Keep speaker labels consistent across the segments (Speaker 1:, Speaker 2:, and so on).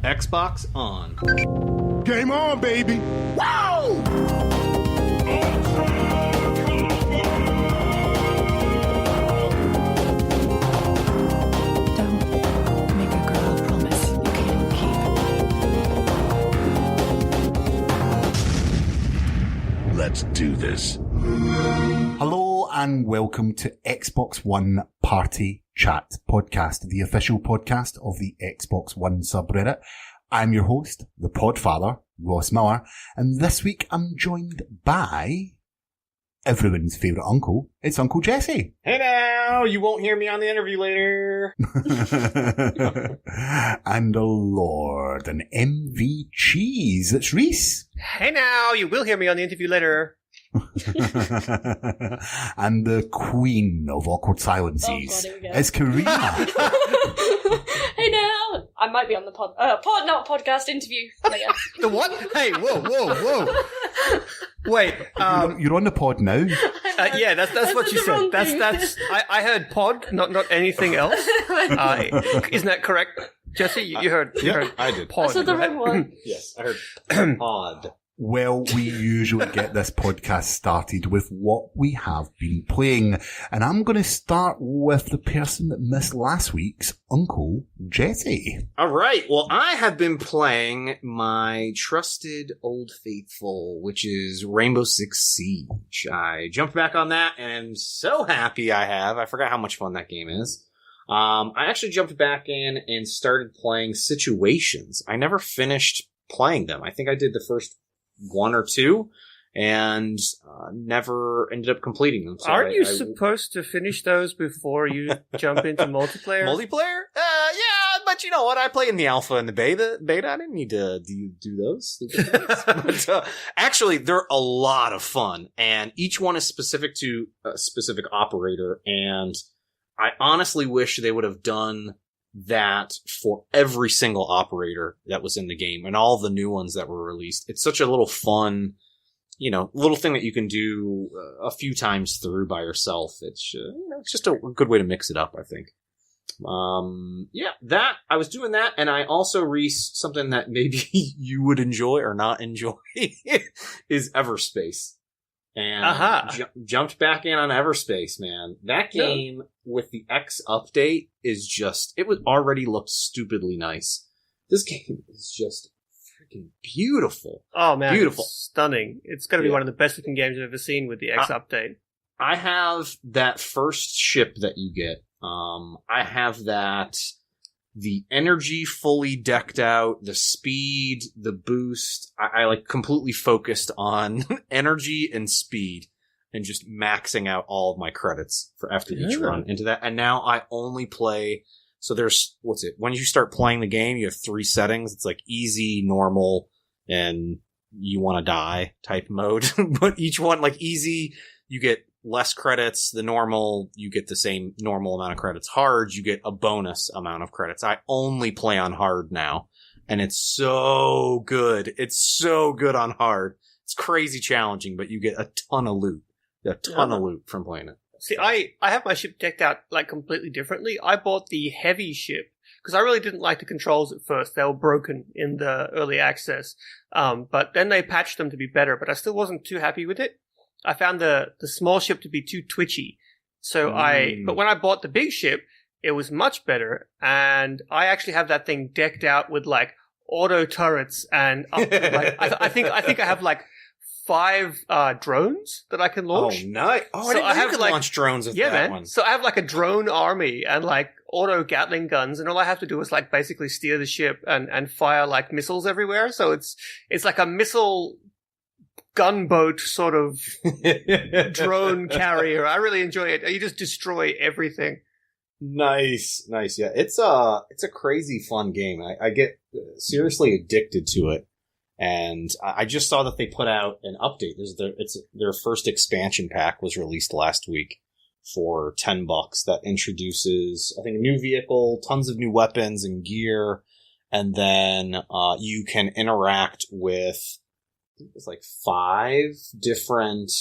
Speaker 1: Xbox on.
Speaker 2: Game on, baby! Wow!
Speaker 3: Don't make a girl a promise you can't keep.
Speaker 2: Let's do this.
Speaker 4: Hello and welcome to Xbox One Party Chat Podcast, the official podcast of the Xbox One subreddit. I'm your host, the Podfather, Ross Miller, and this week I'm joined by everyone's favourite uncle. It's Uncle Jesse.
Speaker 1: Hey now, you won't hear me on the interview later.
Speaker 4: And a Lord, an MV Cheese. It's Rhys.
Speaker 5: Hey now, you will hear me on the interview later.
Speaker 4: And the Queen of Awkward Silences.
Speaker 6: Oh, God, here we go.
Speaker 4: It's Carina.
Speaker 6: Hey now! I might be on the not podcast interview later.
Speaker 5: The what? Hey, whoa. Wait,
Speaker 4: You're on the pod now.
Speaker 5: yeah, that's what you said. That's. I heard pod, not anything else. Isn't that correct, Jesse? You heard? You heard
Speaker 1: I did.
Speaker 5: pod.
Speaker 6: I said the
Speaker 5: right?
Speaker 6: wrong one.
Speaker 1: Yes, I heard pod.
Speaker 4: Well, we usually get this podcast started with what we have been playing. And I'm going to start with the person that missed last week's, Uncle Jesse.
Speaker 1: All right. Well, I have been playing my trusted old faithful, which is Rainbow Six Siege. I jumped back on that, and I'm so happy I have. I forgot how much fun that game is. I actually jumped back in and started playing Situations. I never finished playing them. I think I did the first one or two, and never ended up completing them. So
Speaker 5: Aren't you supposed to finish those before you jump into multiplayer?
Speaker 1: Multiplayer? Yeah, but you know what? I play in the alpha and the beta. I didn't need to do those. But, actually, they're a lot of fun, and each one is specific to a specific operator, and I honestly wish they would have done that for every single operator that was in the game and all the new ones that were released. It's such a little fun, little thing that you can do a few times through by yourself. It's, it's just a good way to mix it up, I think. That I was doing that, and I also something that maybe you would enjoy or not enjoy is Everspace. And jumped back in on Everspace, man. That game with the X update already looked stupidly nice. This game is just freaking beautiful.
Speaker 5: Oh man,
Speaker 1: beautiful,
Speaker 5: it's stunning. It's going to be one of the best looking games I've ever seen with the X update.
Speaker 1: I have that first ship that you get. I have the energy fully decked out, the speed, the boost. I like completely focused on energy and speed and just maxing out all of my credits for after each run into that. And now I only play. So there's, when you start playing the game, you have 3 settings. It's like easy, normal, and you want to die type mode. But each one, like easy, you get less credits. The normal, you get the same normal amount of credits. Hard, you get a bonus amount of credits. I only play on hard now, and it's so good. It's so good on hard. It's crazy challenging, but you get a ton of loot. Of loot from playing it.
Speaker 5: See, I have my ship decked out like completely differently. I bought the heavy ship because I really didn't like the controls at first. They were broken in the early access, but then they patched them to be better, but I still wasn't too happy with it. I found the small ship to be too twitchy. So but when I bought the big ship, it was much better. And I actually have that thing decked out with like auto turrets and I think I have like 5 drones that I can launch.
Speaker 1: Oh, nice. Oh,
Speaker 5: so
Speaker 1: I didn't know you could
Speaker 5: like,
Speaker 1: launch drones with that one.
Speaker 5: So I have like a drone army and like auto Gatling guns, and all I have to do is like basically steer the ship and fire like missiles everywhere. So it's like a missile gunboat sort of drone carrier. I really enjoy it. You just destroy everything.
Speaker 1: Nice. Yeah, it's a crazy fun game. I get seriously addicted to it, and I just saw that they put out an update. Their first expansion pack was released last week for $10 that introduces, I think, a new vehicle, tons of new weapons and gear, and then you can interact with, it's like 5 different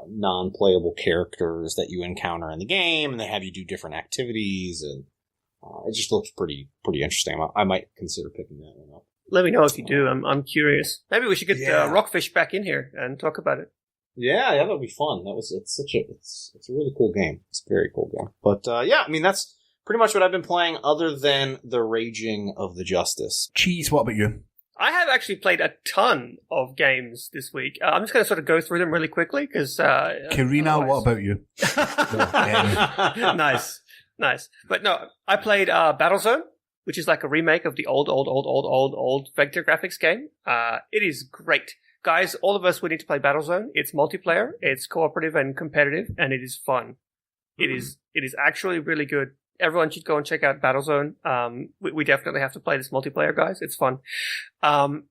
Speaker 1: non-playable characters that you encounter in the game, and they have you do different activities, and It just looks pretty interesting. I might consider picking that one up.
Speaker 5: Let me know if you do. I'm curious. Maybe we should get
Speaker 4: Yeah.
Speaker 5: Rockfish back in here and talk about it.
Speaker 1: Yeah, that'll be fun. It's a really cool game. It's a very cool game. But yeah, I mean that's pretty much what I've been playing, other than the Raging of the Justice.
Speaker 4: Cheese, what about you?
Speaker 5: I have actually played a ton of games this week. I'm just going to sort of go through them really quickly because.
Speaker 4: Karina, what about you?
Speaker 5: Nice. But no, I played Battlezone, which is like a remake of the old vector graphics game. It is great. Guys, all of us, we need to play Battlezone. It's multiplayer, it's cooperative and competitive, and it is fun. It is actually really good. Everyone should go and check out Battlezone. We definitely have to play this multiplayer, guys. It's fun. I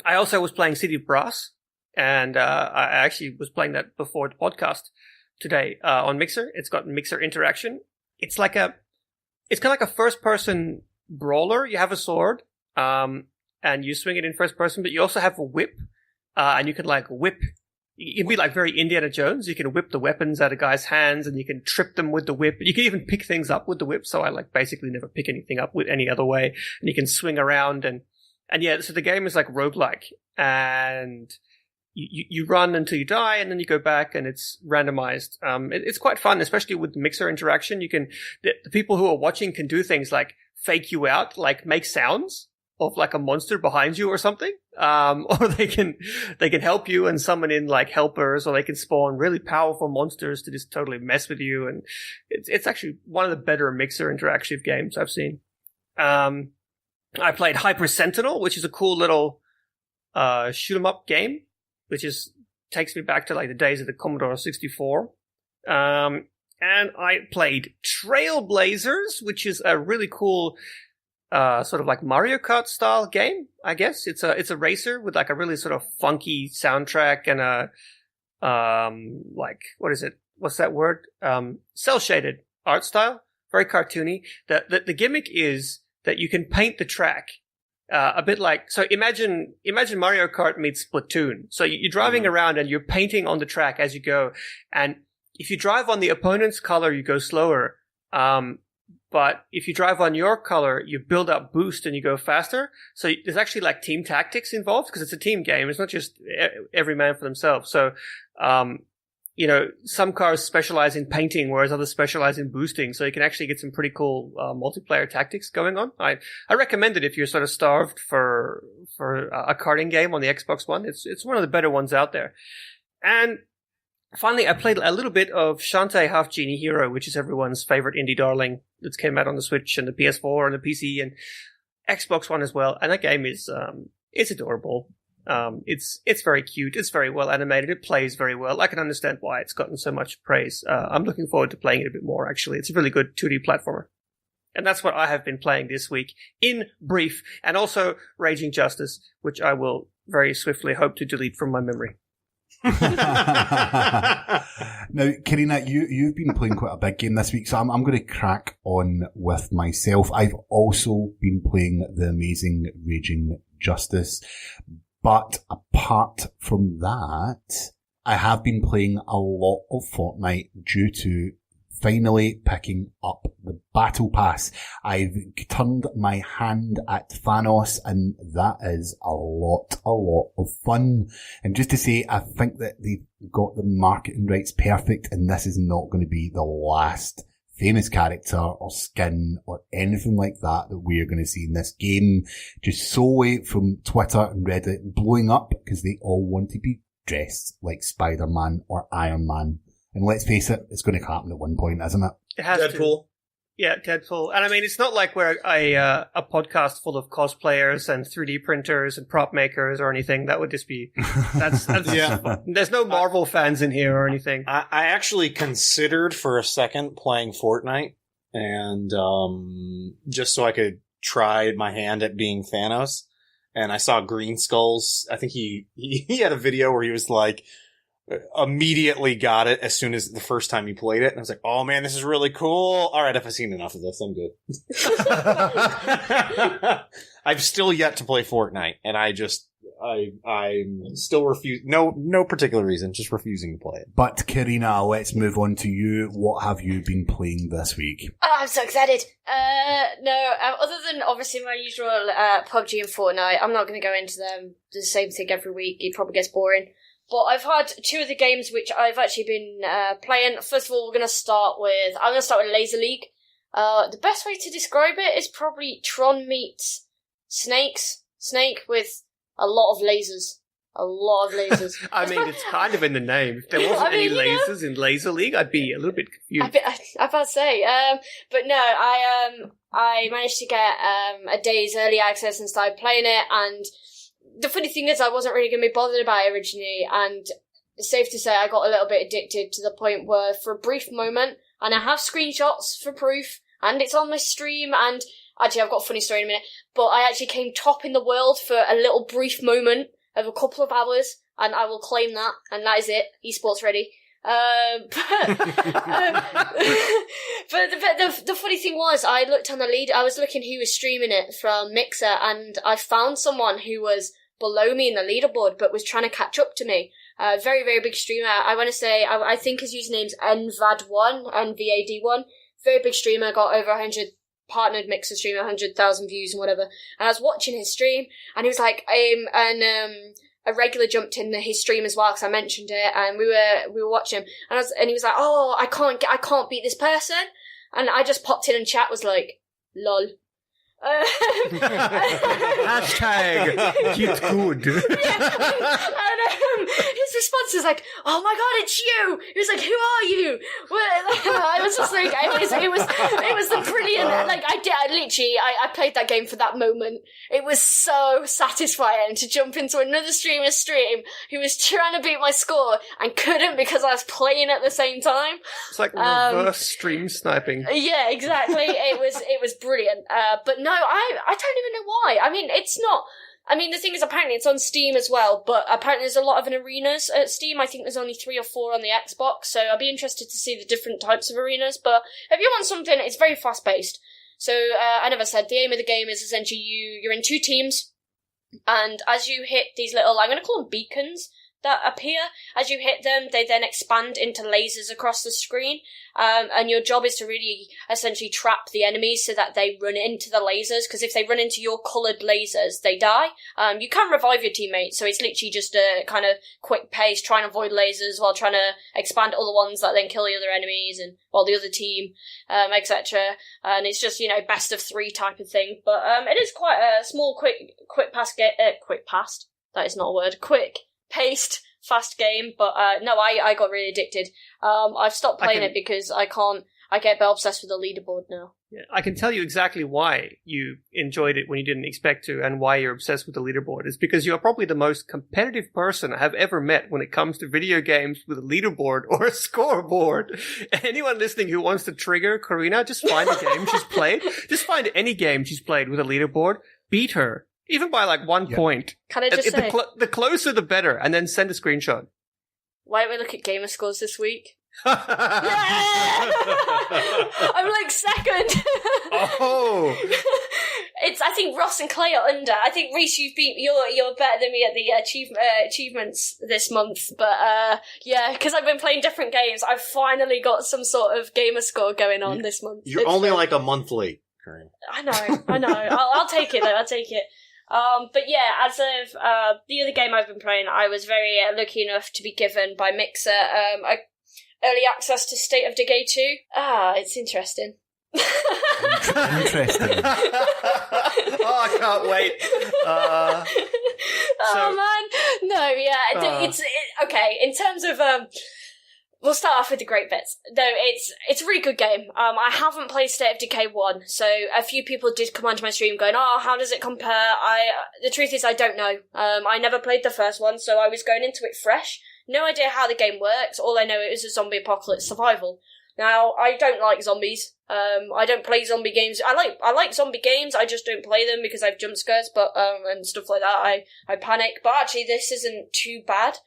Speaker 5: also was playing City of Brass, and I actually was playing that before the podcast today on Mixer. It's got Mixer interaction. It's kind of like a first-person brawler. You have a sword, and you swing it in first person, but you also have a whip, and you can like whip. You can be like very Indiana Jones. You can whip the weapons out of guys' hands, and you can trip them with the whip. You can even pick things up with the whip. So I like basically never pick anything up with any other way. And you can swing around and yeah. So the game is like roguelike, and you run until you die, and then you go back, and it's randomized. It's quite fun, especially with the Mixer interaction. The people who are watching can do things like fake you out, like make sounds of like a monster behind you or something. Or they can help you and summon in like helpers, or they can spawn really powerful monsters to just totally mess with you. And it's actually one of the better Mixer interactive games I've seen. I played Hyper Sentinel, which is a cool little shoot 'em up game, which takes me back to like the days of the Commodore 64. And I played Trailblazers, which is a really cool sort of like Mario Kart style game, I guess. It's a racer with like a really sort of funky soundtrack and a like, what is it? What's that word? Cell shaded art style, very cartoony. The gimmick is that you can paint the track a bit like, so imagine Mario Kart meets Splatoon. So you're driving around and you're painting on the track as you go, and if you drive on the opponent's color, you go slower. But if you drive on your color, you build up boost and you go faster. So there's actually like team tactics involved because it's a team game. It's not just every man for themselves. So, some cars specialize in painting, whereas others specialize in boosting. So you can actually get some pretty cool multiplayer tactics going on. I recommend it if you're sort of starved for a karting game on the Xbox One. It's one of the better ones out there. And finally, I played a little bit of Shantae Half-Genie Hero, which is everyone's favorite indie darling that's came out on the Switch and the PS4 and the PC and Xbox One as well. And that game is it's adorable. It's very cute. It's very well animated. It plays very well. I can understand why it's gotten so much praise. I'm looking forward to playing it a bit more, actually. It's a really good 2D platformer. And that's what I have been playing this week, in brief. And also Raging Justice, which I will very swiftly hope to delete from my memory.
Speaker 4: Now, Karina, you've been playing quite a big game this week, so I'm going to crack on with myself. I've also been playing the amazing Raging Justice, but apart from that, I have been playing a lot of Fortnite due to finally picking up the Battle Pass. I've turned my hand at Thanos, and that is a lot of fun. And just to say, I think that they've got the marketing rights perfect, and this is not going to be the last famous character or skin or anything like that we're going to see in this game. Just solely from Twitter and Reddit blowing up because they all want to be dressed like Spider-Man or Iron Man. And let's face it, it's going to happen at one point, isn't it?
Speaker 5: It has
Speaker 1: Deadpool.
Speaker 5: To. Yeah, Deadpool. And I mean, it's not like we're a podcast full of cosplayers and 3D printers and prop makers or anything. That would just be, that's
Speaker 1: Yeah.
Speaker 5: There's no Marvel fans in here or anything.
Speaker 1: I actually considered for a second playing Fortnite, and just so I could try my hand at being Thanos. And I saw Green Skulls. I think he had a video where he was like, immediately got it as soon as the first time he played it. And I was like, oh man, this is really cool. All right, if I've seen enough of this, I'm good. I've still yet to play Fortnite, and I I'm still refusing. No particular reason, just refusing to play it.
Speaker 4: But Carina, let's move on to you. What have you been playing this week?
Speaker 6: Oh, I'm so excited. Other than obviously my usual PUBG and Fortnite, I'm not going to go into them. The same thing every week. It probably gets boring. But I've had two of the games which I've actually been playing. First of all, I'm going to start with Laser League. The best way to describe it is probably Tron meets Snake with a lot of lasers. A lot of lasers.
Speaker 5: I mean, it's kind of in the name. If there wasn't any lasers in Laser League, I'd be a little bit confused.
Speaker 6: I about to say, but no, I managed to get a day's early access and started playing it. And the funny thing is, I wasn't really going to be bothered about it originally. And it's safe to say, I got a little bit addicted to the point where, for a brief moment, and I have screenshots for proof, and it's on my stream, and actually, I've got a funny story in a minute, but I actually came top in the world for a little brief moment of a couple of hours, and I will claim that, and that is it. Esports ready. But the funny thing was, I looked on the lead, I was looking who was streaming it from Mixer, and I found someone who was below me in the leaderboard, but was trying to catch up to me. Very, very big streamer. I want to say, I think his username's NVAD1, NVAD1. Very big streamer, got over 100 partnered Mixer streamer, 100,000 views and whatever. And I was watching his stream, and he was like, a regular jumped in his stream as well, because I mentioned it, and we were watching him, and he was like, oh, I can't beat this person, and I just popped in and chat was like, lol.
Speaker 5: Hashtag it's good.
Speaker 6: And his response was like, "Oh my god, it's you!" He was like, "Who are you?" I was just like, it was the brilliant. Like I played that game for that moment. It was so satisfying to jump into another streamer's stream who was trying to beat my score and couldn't because I was playing at the same time.
Speaker 5: It's like reverse stream sniping.
Speaker 6: Yeah, exactly. It was brilliant. But no, I don't even know why. I mean, it's not. I mean, the thing is, apparently it's on Steam as well, but apparently there's a lot of arenas at Steam. I think there's only 3 or 4 on the Xbox, so I'll be interested to see the different types of arenas. But if you want something, it's very fast-paced. So, I never said, the aim of the game is essentially you're in 2 teams, and as you hit these little, I'm going to call them beacons, that appear, as you hit them, they then expand into lasers across the screen, and your job is to really essentially trap the enemies so that they run into the lasers, because if they run into your coloured lasers, they die. You can revive your teammates, so it's literally just a kind of quick pace, trying to avoid lasers while trying to expand other ones that then kill the other enemies, and well, the other team, etc. And it's just, best of 3 type of thing. But it is quite a small, quick-paced, fast game, but no, I got really addicted. I've stopped playing it because I get a bit obsessed with the leaderboard now.
Speaker 5: Yeah, I can tell you exactly why you enjoyed it when you didn't expect to, and why you're obsessed with the leaderboard. It's because you are probably the most competitive person I have ever met when it comes to video games with a leaderboard or a scoreboard. Anyone listening who wants to trigger Carina, just find a game she's played. Just find any game she's played with a leaderboard. Beat her. Even by like 1 point.
Speaker 6: Can I just say?
Speaker 5: The closer the better, and then send a screenshot.
Speaker 6: Why don't we look at gamer scores this week? Yeah! I'm like second.
Speaker 5: Oh.
Speaker 6: I think Ross and Clay are under. I think Rhys, you're better than me at the achievements this month. But yeah, because I've been playing different games, I've finally got some sort of gamer score going on this month.
Speaker 1: You're only like a month late, Corinne.
Speaker 6: I know. I'll take it though. I'll take it. But yeah, as of the other game I've been playing, I was very lucky enough to be given by Mixer early access to State of Decay 2. It's interesting.
Speaker 4: Interesting.
Speaker 5: Oh, I can't wait.
Speaker 6: Oh man, no, yeah, it's okay. In terms of we'll start off with the great bits. No, it's a really good game. I haven't played State of Decay 1, so a few people did come onto my stream going, "Oh, how does it compare?" The truth is, I don't know. I never played the first one, so I was going into it fresh. No idea how the game works. All I know is a zombie apocalypse survival. Now, I don't like zombies. I don't play zombie games. I like zombie games. I just don't play them because I have jump scares, but and stuff like that. I panic. But actually, this isn't too bad.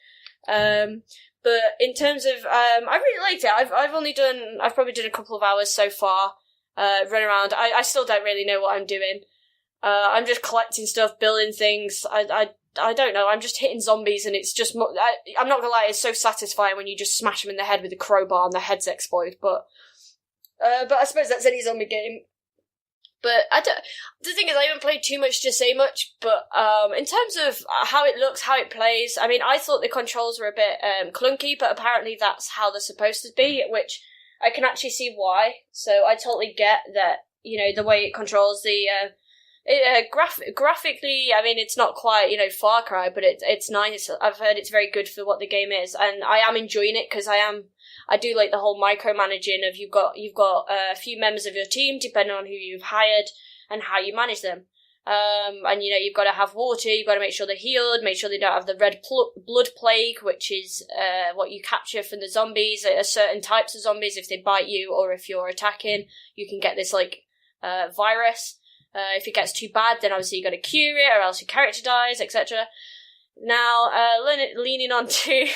Speaker 6: But in terms of, I really liked it. I've probably done a couple of hours so far, run around. I still don't really know what I'm doing. I'm just collecting stuff, building things. I I don't know, I'm just hitting zombies and it's just, I'm not gonna lie, it's so satisfying when you just smash them in the head with a crowbar and their heads explode, but I suppose that's any zombie game. But the thing is, I haven't played too much to say much, but in terms of how it looks, how it plays, I mean, I thought the controls were a bit clunky, but apparently that's how they're supposed to be, which I can actually see why. So I totally get that, the way it controls the... graphically, I mean, it's not quite, Far Cry, but it's nice. I've heard it's very good for what the game is, and I am enjoying it because I do like the whole micromanaging of you've got a few members of your team depending on who you've hired and how you manage them. And you've got to have water, you've got to make sure they're healed, make sure they don't have the red blood plague, which is what you capture from the zombies. Certain types of zombies, if they bite you or if you're attacking, you can get this virus. If it gets too bad, then obviously you got to cure it, or else your character dies, etc. Now, leaning on to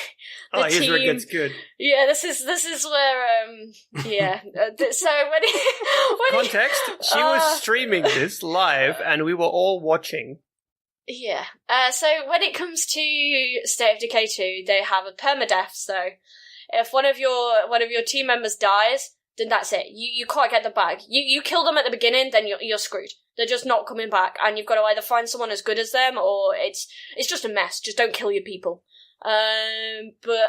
Speaker 6: the team.
Speaker 5: Here's where it gets good.
Speaker 6: Yeah, this is where so when
Speaker 5: Context: she was streaming this live, and we were all watching.
Speaker 6: Yeah. So when it comes to State of Decay 2, they have a permadeath. So if one of your team members dies, then that's it. You can't get them back. You kill them at the beginning, then you're screwed. They're just not coming back, and you've got to either find someone as good as them, or it's just a mess. Just don't kill your people. But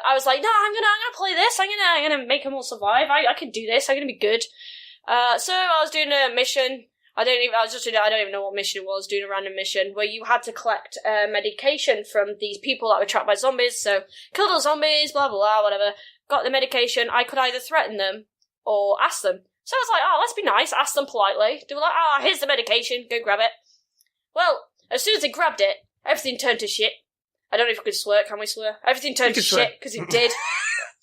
Speaker 6: I was like, no, I'm gonna play this. I'm gonna make them all survive. I can do this. I'm gonna be good. So I was doing a mission. I don't even know what mission it was. Doing a random mission where you had to collect medication from these people that were trapped by zombies. So kill those zombies, blah blah blah, whatever. Got the medication. I could either threaten them or ask them. So I was like, let's be nice, ask them politely. They were like, here's the medication, go grab it. Well, as soon as they grabbed it, everything turned to shit. I don't know if we can swear, can we swear? Everything turned to shit, because it did.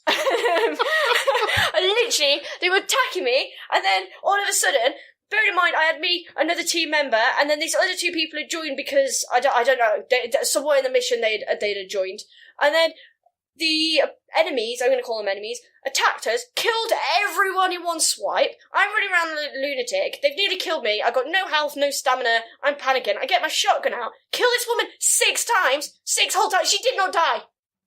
Speaker 6: And literally, they were attacking me, and then all of a sudden, bearing in mind, I had me, another team member, and then these other two people had joined because, I don't know, somewhere in the mission they'd joined. And then the enemies, I'm going to call them enemies, attacked us, killed everyone in one swipe. I'm running around like a lunatic. They've nearly killed me. I've got no health, no stamina. I'm panicking. I get my shotgun out, kill this woman 6 times, 6 whole times. She did not die.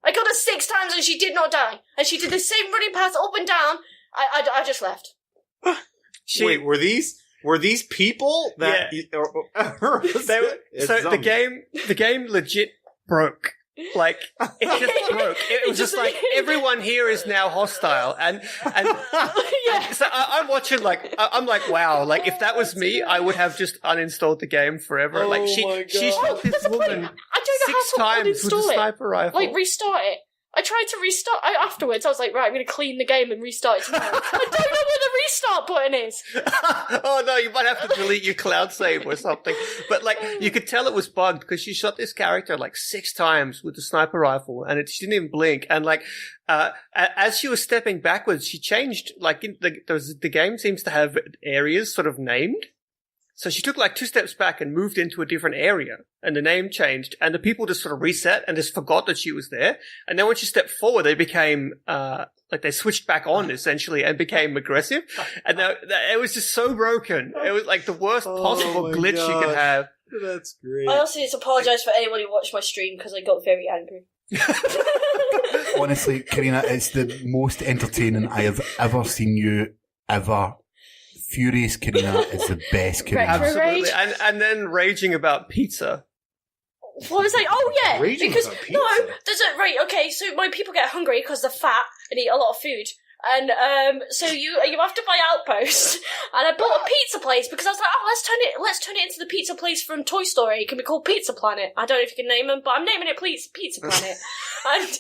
Speaker 6: I killed her 6 times and she did not die. And she did the same running path up and down. I just left.
Speaker 1: Wait, were these people that?
Speaker 5: Yeah. The game legit broke. Like, it just broke. It was just like, everyone here is now hostile. And so I'm watching, I'm like, wow, if that was me, I would have just uninstalled the game forever. She shot this woman 6 times with a sniper rifle.
Speaker 6: Restart it. I tried to restart. Afterwards, I was like, right, I'm going to clean the game and restart it tomorrow. I don't know where the restart button is.
Speaker 5: Oh no, you might have to delete your cloud save or something. But you could tell it was bugged because she shot this character 6 times with the sniper rifle, and she didn't even blink. And as she was stepping backwards, she changed. The game seems to have areas sort of named. So she took 2 steps back and moved into a different area, and the name changed, and the people just sort of reset and just forgot that she was there. And then when she stepped forward, they became, they switched back on essentially and became aggressive. And it was just so broken. It was the worst possible glitch you could have.
Speaker 1: That's great.
Speaker 6: I also need to apologise for anyone who watched my stream because I got very angry.
Speaker 4: Honestly, Carina, it's the most entertaining I have ever seen you ever. Furious Carina is the best Carina.
Speaker 5: Absolutely. And then raging about pizza.
Speaker 6: What was I? Oh yeah,
Speaker 1: Raging
Speaker 6: because
Speaker 1: about pizza?
Speaker 6: no, there's a okay. So my people get hungry because they're fat and eat a lot of food, and so you have to buy Outpost. And I bought a pizza place because I was like, let's turn it into the pizza place from Toy Story. It can be called Pizza Planet. I don't know if you can name them, but I'm naming it Pizza Planet. And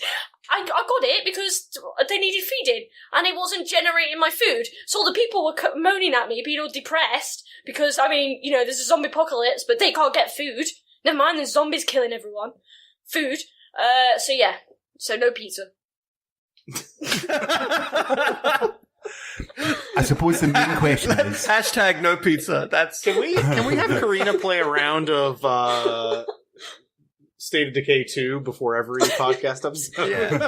Speaker 6: I got it because they needed feeding, and it wasn't generating my food. So all the people were moaning at me, being all depressed because there's a zombie apocalypse, but they can't get food. Never mind, there's zombies killing everyone. Food. So no pizza.
Speaker 4: I suppose the main question is...
Speaker 5: Hashtag no pizza.
Speaker 1: Can we have Carina play a round of State of Decay 2 before every podcast episode?
Speaker 5: Yeah.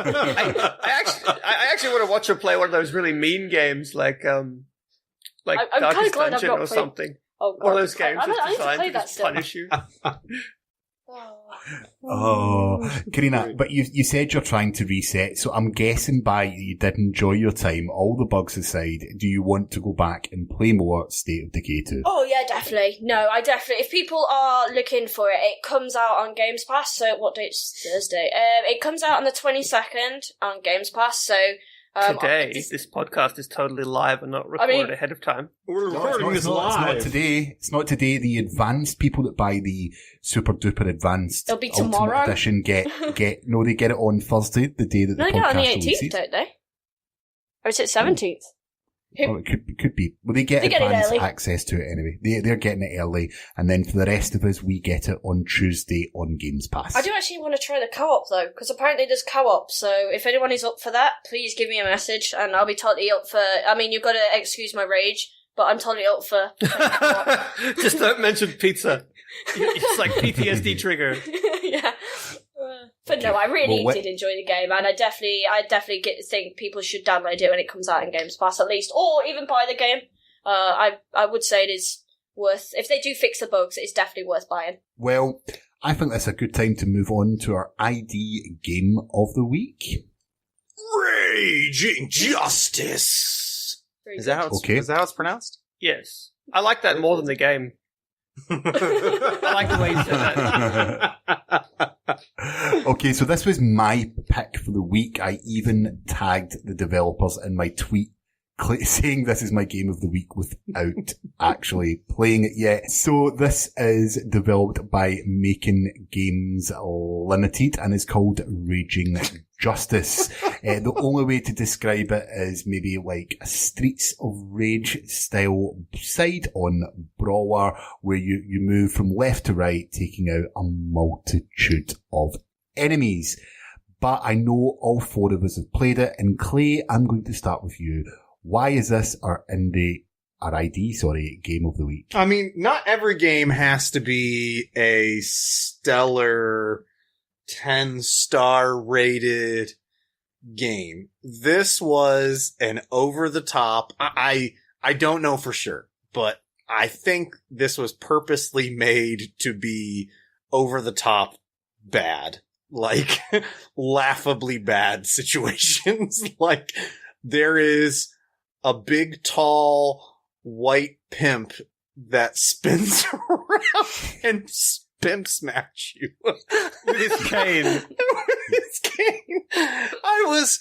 Speaker 5: I actually want to watch her play one of those really mean games like Darkest Dungeon or something.
Speaker 6: Oh, God.
Speaker 5: One of those games
Speaker 6: I need to play
Speaker 5: designed to
Speaker 6: that
Speaker 5: just
Speaker 6: still.
Speaker 5: punish you.
Speaker 4: Oh, Carina, but you said you're trying to reset, so I'm guessing by you did enjoy your time, all the bugs aside, do you want to go back and play more State of Decay 2?
Speaker 6: Oh yeah, definitely. No, I definitely. If people are looking for it, it comes out on Games Pass. So what date's Thursday? It comes out on the 22nd on Games Pass. So
Speaker 5: today, this podcast is totally live and not recorded ahead of time.
Speaker 1: We're
Speaker 4: No,
Speaker 1: recording this
Speaker 4: it's
Speaker 1: live.
Speaker 4: not today. It's not today. The advanced people that buy the super duper advanced
Speaker 6: It'll be
Speaker 4: Ultimate
Speaker 6: tomorrow.
Speaker 4: Edition get they get it on Thursday, the day that
Speaker 6: No,
Speaker 4: the
Speaker 6: they get it on the
Speaker 4: podcast
Speaker 6: 18th,
Speaker 4: releases.
Speaker 6: don't they? Or is it 17th?
Speaker 4: Oh, it could be. Well, they get
Speaker 6: They get it
Speaker 4: advanced
Speaker 6: early.
Speaker 4: access to it anyway. They're getting it early, and then for the rest of us, we get it on Tuesday on Games Pass.
Speaker 6: I do actually want to try the co-op though, because apparently there's co-op. So if anyone is up for that, please give me a message, and I'll be totally up for. I mean, you've got to excuse my rage, but I'm totally up for.
Speaker 5: Just don't mention pizza. It's like PTSD trigger.
Speaker 6: Yeah. But no, I really
Speaker 4: Well,
Speaker 6: did enjoy the game, and I definitely think people should download it when it comes out in Games Pass at least, or even buy the game. I would say it is worth. If they do fix the bugs, it's definitely worth buying.
Speaker 4: Well, I think that's a good time to move on to our ID Game of the Week.
Speaker 1: Raging Justice.
Speaker 6: Very
Speaker 1: Is that how
Speaker 6: good.
Speaker 1: it's, is that how it's pronounced?
Speaker 5: Yes. I like that more than the game. I like the way you said that.
Speaker 4: Okay, so this was my pick for the week. I even tagged the developers in my tweet saying this is my game of the week without actually playing it yet. So this is developed by Making Games Limited and is called Raging Justice. The only way to describe it is maybe like a Streets of Rage style side-on brawler where you move from left to right, taking out a multitude of enemies. But I know all four of us have played it, and Clay, I'm going to start with you. Why is this our ID game of the week?
Speaker 1: I mean, not every game has to be a stellar 10-star rated game. This was an over-the-top. I don't know for sure, but I think this was purposely made to be over-the-top bad. Like, laughably bad situations. Like, there is a big, tall, white pimp that spins around and pimp smash you.
Speaker 5: With his cane.
Speaker 1: With his cane. I was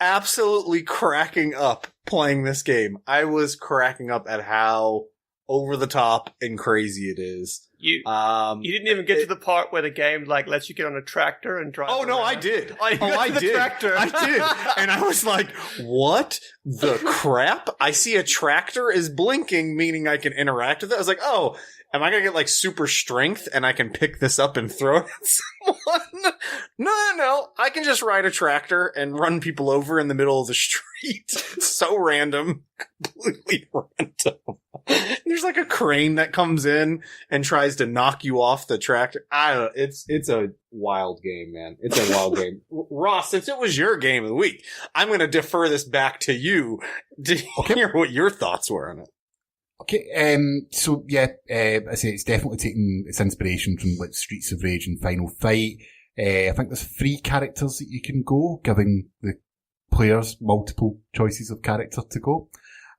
Speaker 1: absolutely cracking up playing this game. I was cracking up at how over the top and crazy it is.
Speaker 5: You didn't even get to the part where the game like lets you get on a tractor and drive.
Speaker 1: Oh no,
Speaker 5: around.
Speaker 1: I did.
Speaker 5: Oh, you got to the
Speaker 1: did.
Speaker 5: tractor.
Speaker 1: I did. And I was like, what the crap? I see a tractor is blinking, meaning I can interact with it. I was like, oh, am I going to get like super strength and I can pick this up and throw it at someone? No. I can just ride a tractor and run people over in the middle of the street. So random. Completely random. There's like a crane that comes in and tries to knock you off the tractor. I don't know. It's a wild game, man. It's a wild game. Ross, since it was your game of the week, I'm going to defer this back to you to hear what your thoughts were on it.
Speaker 4: Okay, so yeah, I say it's definitely taking its inspiration from like Streets of Rage and Final Fight. I think there's 3 characters that you can go, giving the players multiple choices of character to go.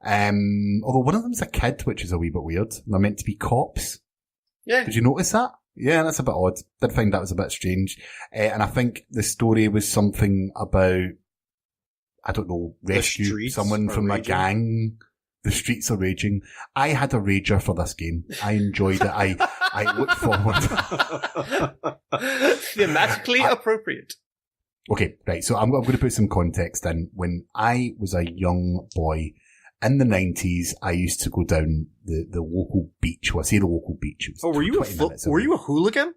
Speaker 4: Although one of them's a kid, which is a wee bit weird. They're meant to be cops.
Speaker 5: Yeah.
Speaker 4: Did you notice that? Yeah, that's a bit odd. Did find that was a bit strange. And I think the story was something about, I don't know, rescue someone from a gang. The streets are raging. I had a rager for this game. I enjoyed it. I look forward.
Speaker 5: Thematically appropriate.
Speaker 4: Okay, right. So I'm going to put some context in. When I was a young boy in the 90s, I used to go down the local beach. Well, I say the local beach. It was
Speaker 1: Oh, were you
Speaker 4: 20 minutes
Speaker 1: were
Speaker 4: away.
Speaker 1: you a hooligan?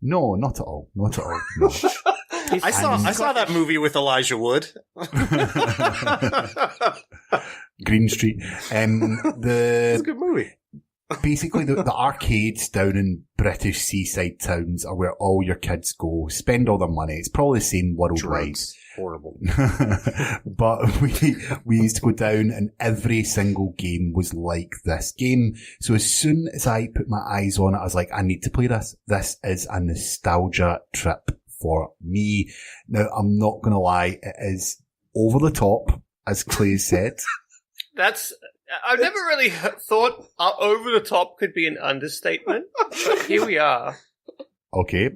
Speaker 4: No, not at all. Not at all. No.
Speaker 1: I saw that movie with Elijah Wood.
Speaker 4: Green Street.
Speaker 1: It's a good movie.
Speaker 4: basically the arcades down in British seaside towns are where all your kids go, spend all their money. It's probably the same worldwide.
Speaker 1: Drugs. Horrible.
Speaker 4: But we used to go down and every single game was like this game. So as soon as I put my eyes on it, I was like, I need to play this. This is a nostalgia trip for me. Now, I'm not going to lie, it is over the top, as Clay said.
Speaker 5: I've never really thought over the top could be an understatement, but here we are.
Speaker 4: Okay.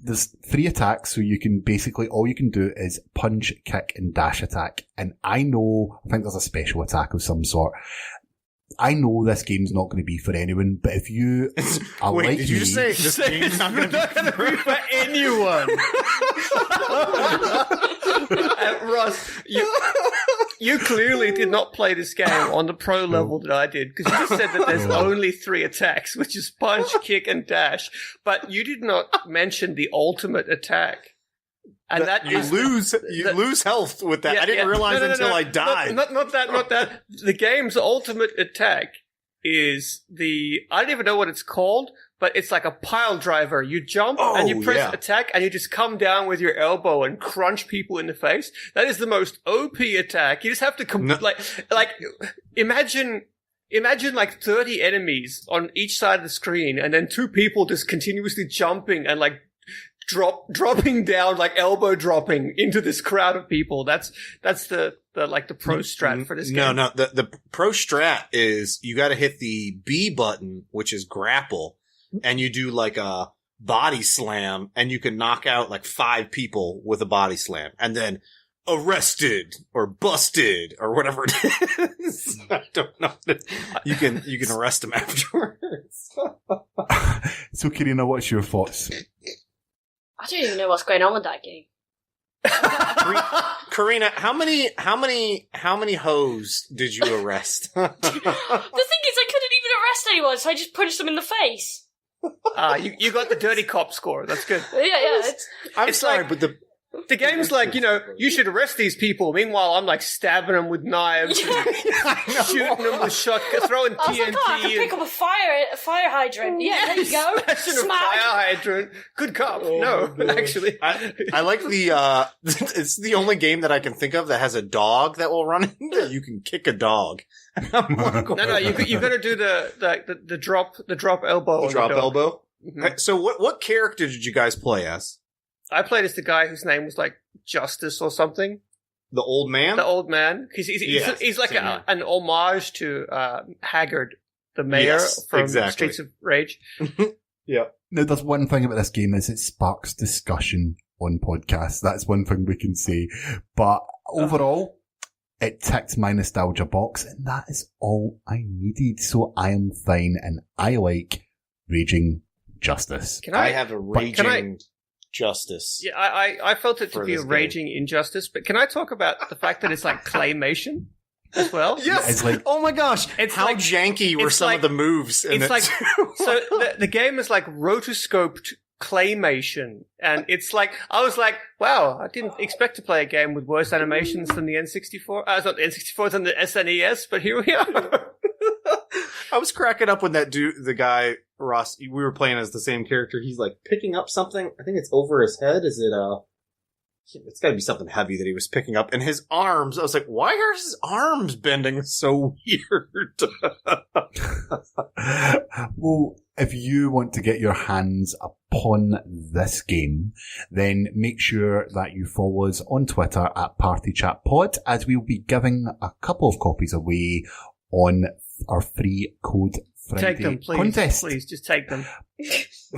Speaker 4: There's 3 attacks, so you can basically, all you can do is punch, kick, and dash attack. And I think there's a special attack of some sort. I know this game's not going to be for anyone, but if you are
Speaker 1: Wait,
Speaker 4: like
Speaker 1: did you just say this game's not going to be
Speaker 5: for anyone? Ross, you clearly did not play this game on the pro level that I did, because you just said that there's only 3 attacks, which is punch, kick, and dash. But you did not mention the ultimate attack. And
Speaker 1: you lose health with that.
Speaker 5: Yeah,
Speaker 1: I didn't realize until I died.
Speaker 5: Not that. The game's ultimate attack is I don't even know what it's called, but it's like a pile driver. You jump and you press attack and you just come down with your elbow and crunch people in the face. That is the most OP attack. You just have to imagine like 30 enemies on each side of the screen and then 2 people just continuously jumping and like dropping down, like elbow dropping into this crowd of people. That's the pro strat for this game.
Speaker 1: No, the pro strat is you got to hit the B button, which is grapple, and you do like a body slam, and you can knock out like 5 people with a body slam, and then arrested or busted or whatever it is. I don't know. You can arrest them afterwards.
Speaker 4: So, Carina, what's your thoughts?
Speaker 6: I don't even know what's going on with that game.
Speaker 1: Carina, how many hoes did you arrest?
Speaker 6: The thing is, I couldn't even arrest anyone, so I just punched them in the face.
Speaker 5: You got the dirty cop score. That's good.
Speaker 6: Yeah.
Speaker 1: I'm sorry, but
Speaker 5: the game's like, you should arrest these people. Meanwhile, I'm like stabbing them with knives, and shooting them with shotgun, throwing TNT.
Speaker 6: I was like, I can pick up a fire hydrant. Yeah, there you go.
Speaker 5: Smashing a fire hydrant. Good cop. Actually.
Speaker 1: I like it's the only game that I can think of that has a dog that will run in that you can kick a dog.
Speaker 5: No, you got to do the drop elbow.
Speaker 1: The drop elbow?
Speaker 5: Mm-hmm.
Speaker 1: So what character did you guys play as?
Speaker 5: I played as the guy whose name was like Justice or something.
Speaker 1: The old man?
Speaker 5: The old man. He's like an homage to Haggard, the mayor from Streets of Rage.
Speaker 1: Yeah.
Speaker 4: Now, there's one thing about this game is it sparks discussion on podcasts. That's one thing we can say. But overall, it ticked my nostalgia box, and that is all I needed. So I am fine, and I like Raging Justice.
Speaker 1: I have a Raging Justice.
Speaker 5: Yeah, I felt it to be a raging
Speaker 1: game.
Speaker 5: Injustice, but can I talk about the fact that it's like claymation as well?
Speaker 1: Yes.
Speaker 4: It's like,
Speaker 1: oh my gosh. How
Speaker 5: like,
Speaker 1: janky were some of the moves in it?
Speaker 5: So the game is like rotoscoped claymation, and it's like, I was like, wow, I didn't expect to play a game with worse animations than the N64. It's not the N64, than the SNES, but here we are.
Speaker 1: I was cracking up when that dude, the guy, Ross, we were playing as the same character. He's like picking up something. I think it's over his head. Is it, it's gotta be something heavy that he was picking up. And his arms, I was like, why are his arms bending so weird?
Speaker 4: Well, if you want to get your hands upon this game, then make sure that you follow us on Twitter at PartyChatPod, as we'll be giving a couple of copies away on our free Code Friday
Speaker 5: Take them, please.
Speaker 4: contest.
Speaker 5: Please, just take them.
Speaker 6: Use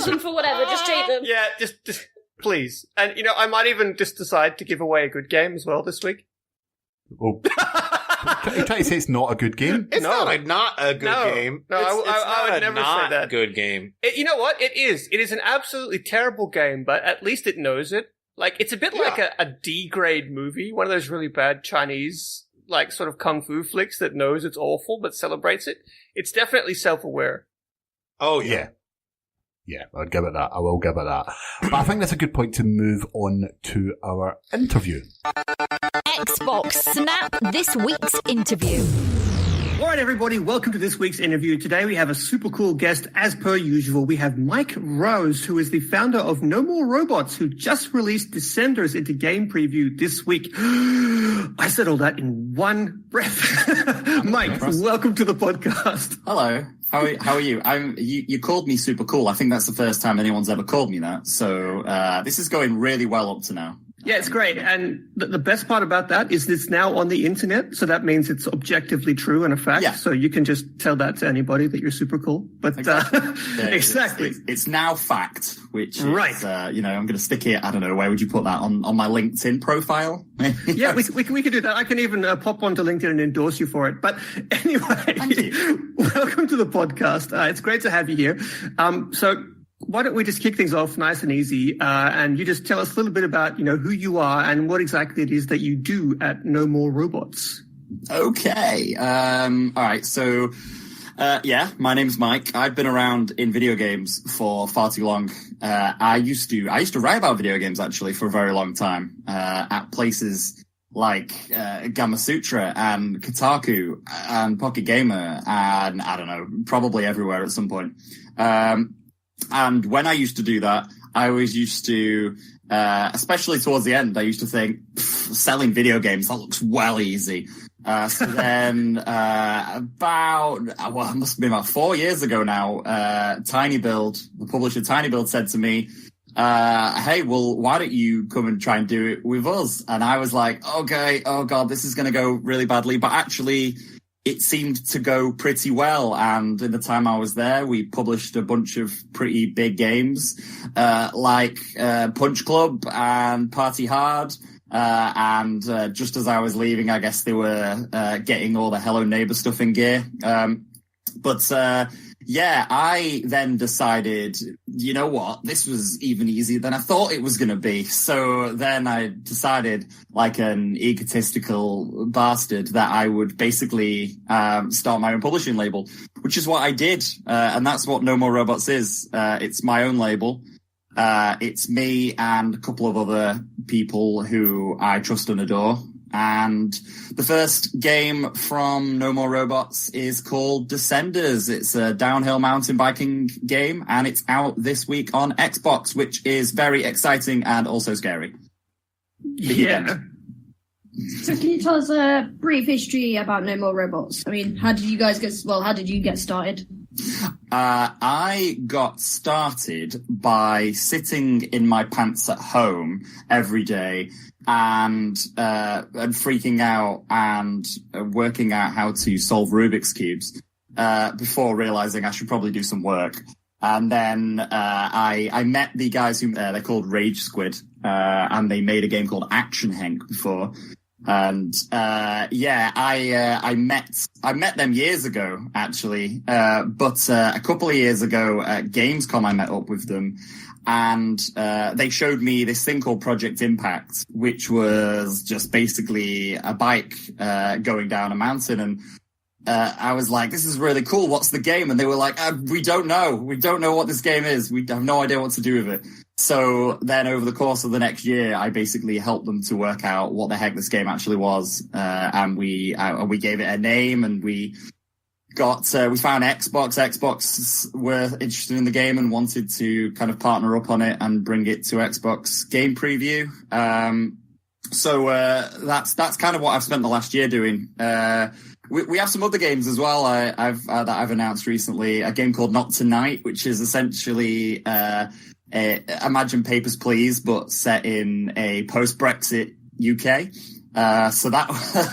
Speaker 6: them for whatever, just take them.
Speaker 5: Yeah, just please. And, I might even just decide to give away a good game as well this week.
Speaker 4: Oh. Are you trying to say it's not a good game?
Speaker 1: It's not a good game.
Speaker 5: No, I would never say that.
Speaker 1: Good game.
Speaker 5: You know what? It is. It is an absolutely terrible game, but at least it knows it. Like, it's a bit like a D-grade movie, one of those really bad Chinese, like, sort of kung fu flicks that knows it's awful but celebrates it. It's definitely self-aware.
Speaker 1: Oh, yeah.
Speaker 4: Yeah, I'll give it that. I will give it that. But I think that's a good point to move on to our interview.
Speaker 7: Xbox Snap This Week's Interview.
Speaker 5: All right, everybody, welcome to this week's interview. Today we have a super cool guest. As per usual, we have Mike Rose, who is the founder of No More Robots, who just released Descenders into game preview this week. I said all that in one breath. Mike, welcome to the podcast.
Speaker 7: Hello. How are you? You called me super cool. I think that's the first time anyone's ever called me that. So this is going really well up to now.
Speaker 5: Yeah, it's great. And the best part about that is it's now on the internet. So that means it's objectively true and a fact. Yeah. So you can just tell that to anybody that you're super cool. But exactly.
Speaker 7: It's now fact, which is,
Speaker 5: right.
Speaker 7: I'm going to stick it. I don't know. Where would you put that on my LinkedIn profile?
Speaker 5: Yeah, we can do that. I can even pop onto LinkedIn and endorse you for it. But anyway,
Speaker 7: thank you.
Speaker 5: Welcome to the podcast. It's great to have you here. So why don't we just kick things off nice and easy, and you just tell us a little bit about, who you are and what exactly it is that you do at No More Robots.
Speaker 7: Okay. All right. So, my name's Mike. I've been around in video games for far too long. I used to write about video games actually for a very long time, at places like Gamma Sutra and Kotaku and Pocket Gamer and I don't know, probably everywhere at some point. And when I used to do that, I always used to, especially towards the end, I used to think, selling video games, that looks well easy. So then, it must have been about 4 years ago now, TinyBuild, the publisher TinyBuild said to me, hey, well, why don't you come and try and do it with us? And I was like, okay, oh God, this is going to go really badly. But actually, it seemed to go pretty well. And in the time I was there, we published a bunch of pretty big games, like Punch Club and Party Hard. And just as I was leaving, I guess they were getting all the Hello Neighbor stuff in gear. I then decided, you know what, this was even easier than I thought it was going to be. So then I decided, like an egotistical bastard, that I would basically start my own publishing label, which is what I did. And that's what No More Robots is. It's my own label. It's me and a couple of other people who I trust and adore. And the first game from No More Robots is called Descenders. It's a downhill mountain biking game, and it's out this week on Xbox, which is very exciting and also scary.
Speaker 5: Yeah.
Speaker 8: So can you tell us a brief history about No More Robots? I mean, how did you get started?
Speaker 7: I got started by sitting in my pants at home every day and freaking out and working out how to solve Rubik's Cubes before realizing I should probably do some work. And then I met the guys who they're called Rage Squid, and they made a game called Action Henk before. And I met them years ago actually, but a couple of years ago at Gamescom I met up with them. And they showed me this thing called Project Impact, which was just basically a bike going down a mountain. And I was like, this is really cool. What's the game? And they were like, we don't know. We don't know what this game is. We have no idea what to do with it. So then over the course of the next year, I basically helped them to work out what the heck this game actually was. And we gave it a name, and we found Xbox. Xbox were interested in the game and wanted to kind of partner up on it and bring it to Xbox game preview. So that's kind of what I've spent the last year doing. We have some other games as well. That I've announced recently. A game called Not Tonight, which is essentially imagine Papers, Please, but set in a post-Brexit UK. So that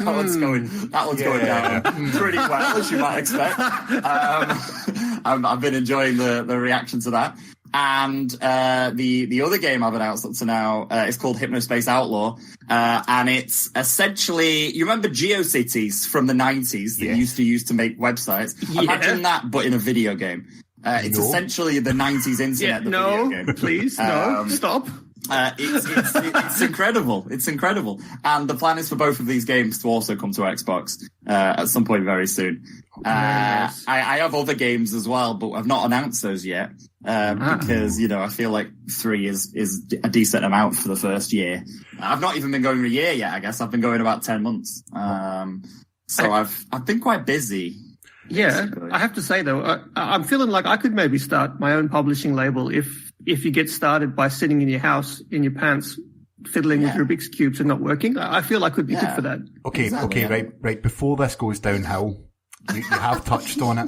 Speaker 7: one's going down pretty well, as you might expect. I've been enjoying the reaction to that. And the other game I've announced up to now is called Hypnospace Outlaw, and it's essentially, you remember GeoCities from the 90s that you used to use to make websites? Yeah. Imagine that, but in a video game. It's essentially the 90s internet. Video game.
Speaker 5: Please, no, stop.
Speaker 7: It's incredible. It's incredible. And the plan is for both of these games to also come to Xbox at some point very soon. Nice. I have other games as well, but I've not announced those yet because, I feel like 3 is a decent amount for the first year. I've not even been going a year yet, I guess. I've been going about 10 months. So I've been quite busy.
Speaker 5: Yeah,
Speaker 7: basically.
Speaker 5: I have to say though, I'm feeling like I could maybe start my own publishing label if you get started by sitting in your house in your pants, fiddling with Rubik's cubes and not working. I feel I could be good for that.
Speaker 4: Okay, right. Before this goes downhill, you have touched on it.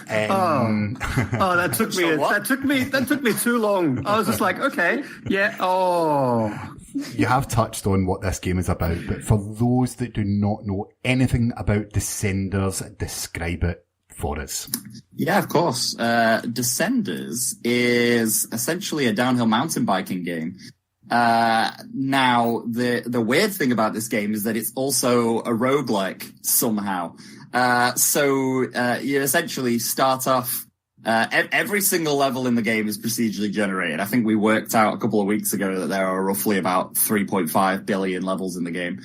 Speaker 5: That took me too long. I was just like, okay, yeah. Oh,
Speaker 4: you have touched on what this game is about, but for those that do not know anything about Descenders, describe it for us.
Speaker 7: Yeah, of course. Descenders is essentially a downhill mountain biking game. Now, the weird thing about this game is that it's also a roguelike somehow. So you essentially start off, every single level in the game is procedurally generated. I think we worked out a couple of weeks ago that there are roughly about 3.5 billion levels in the game.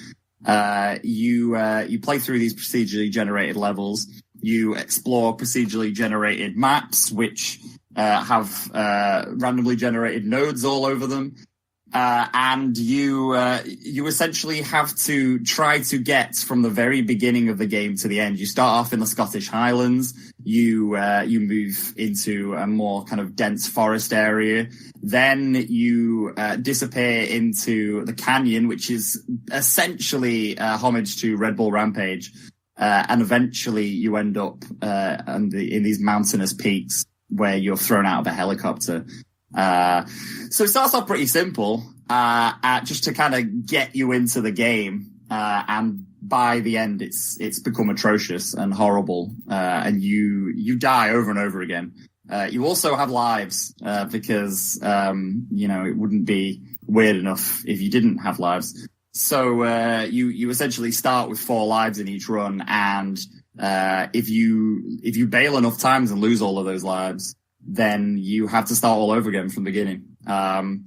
Speaker 7: You play through these procedurally generated levels. You explore procedurally generated maps, which have randomly generated nodes all over them. And you essentially have to try to get from the very beginning of the game to the end. You start off in the Scottish Highlands. You move into a more kind of dense forest area. Then you disappear into the canyon, which is essentially a homage to Red Bull Rampage. And eventually you end up in these mountainous peaks where you're thrown out of a helicopter. So it starts off pretty simple, just to kind of get you into the game. And by the end, it's become atrocious and horrible. And you die over and over again. You also have lives, because, it wouldn't be weird enough if you didn't have lives. So, you essentially start with 4 lives in each run. And, if you bail enough times and lose all of those lives, then you have to start all over again from the beginning. And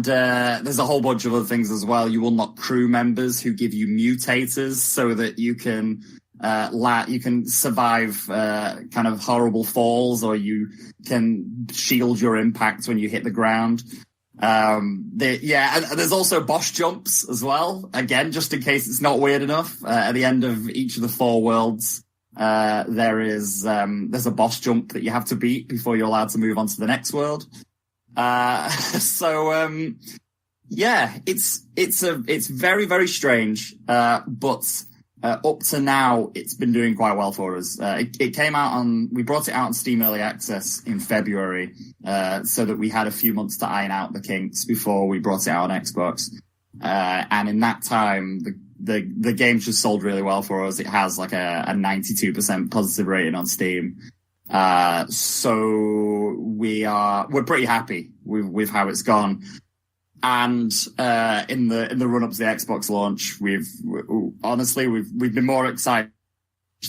Speaker 7: there's a whole bunch of other things as well. You unlock crew members who give you mutators so that you can survive kind of horrible falls, or you can shield your impact when you hit the ground. And there's also boss jumps as well. Again, just in case it's not weird enough, at the end of each of the 4 worlds, there's a boss jump that you have to beat before you're allowed to move on to the next world. It's very, very strange. But up to now, it's been doing quite well for us. It came out we brought it out on Steam Early Access in February, so that we had a few months to iron out the kinks before we brought it out on Xbox. And in that time, the game's just sold really well for us. It has like a 92% positive rating on Steam. So we're pretty happy with how it's gone. And, in the run up to the Xbox launch, we've been more excited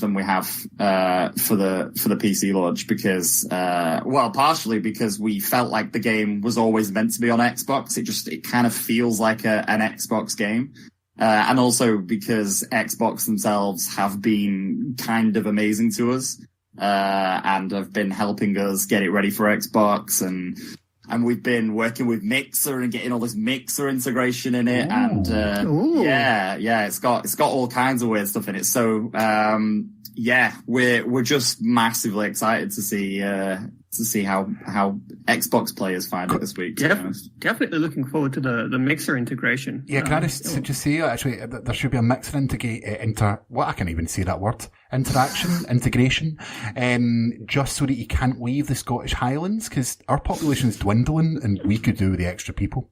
Speaker 7: than we have, for the PC launch because, partially because we felt like the game was always meant to be on Xbox. It kind of feels like an Xbox game. And also because Xbox themselves have been kind of amazing to us, and have been helping us get it ready for Xbox, and we've been working with Mixer and getting all this Mixer integration in it.
Speaker 5: Ooh.
Speaker 7: And, it's got all kinds of weird stuff in it. So, we're just massively excited to see how Xbox players find it this week.
Speaker 5: Definitely looking forward to the Mixer integration.
Speaker 4: Yeah, can I just say, actually, there should be a Mixer I can't even say that word. Integration, just so that you can't leave the Scottish Highlands, because our population's dwindling and we could do with the extra people.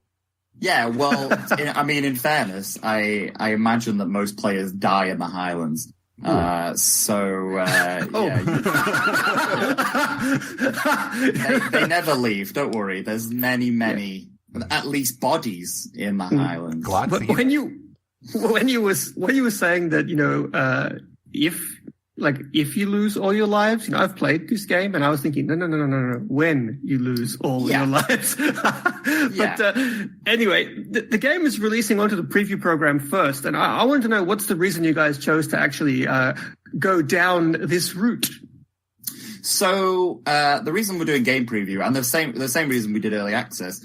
Speaker 7: Yeah, well, in fairness, I imagine that most players die in the Highlands. They never leave. Don't worry. There's many, at least bodies in the Highlands.
Speaker 5: But when you were saying that, if you lose all your lives, I've played this game and I was thinking, no, when you lose all your lives. But anyway, the game is releasing onto the preview program first, and I wanted to know what's the reason you guys chose to actually go down this route.
Speaker 7: So the reason we're doing game preview, and the same reason we did early access,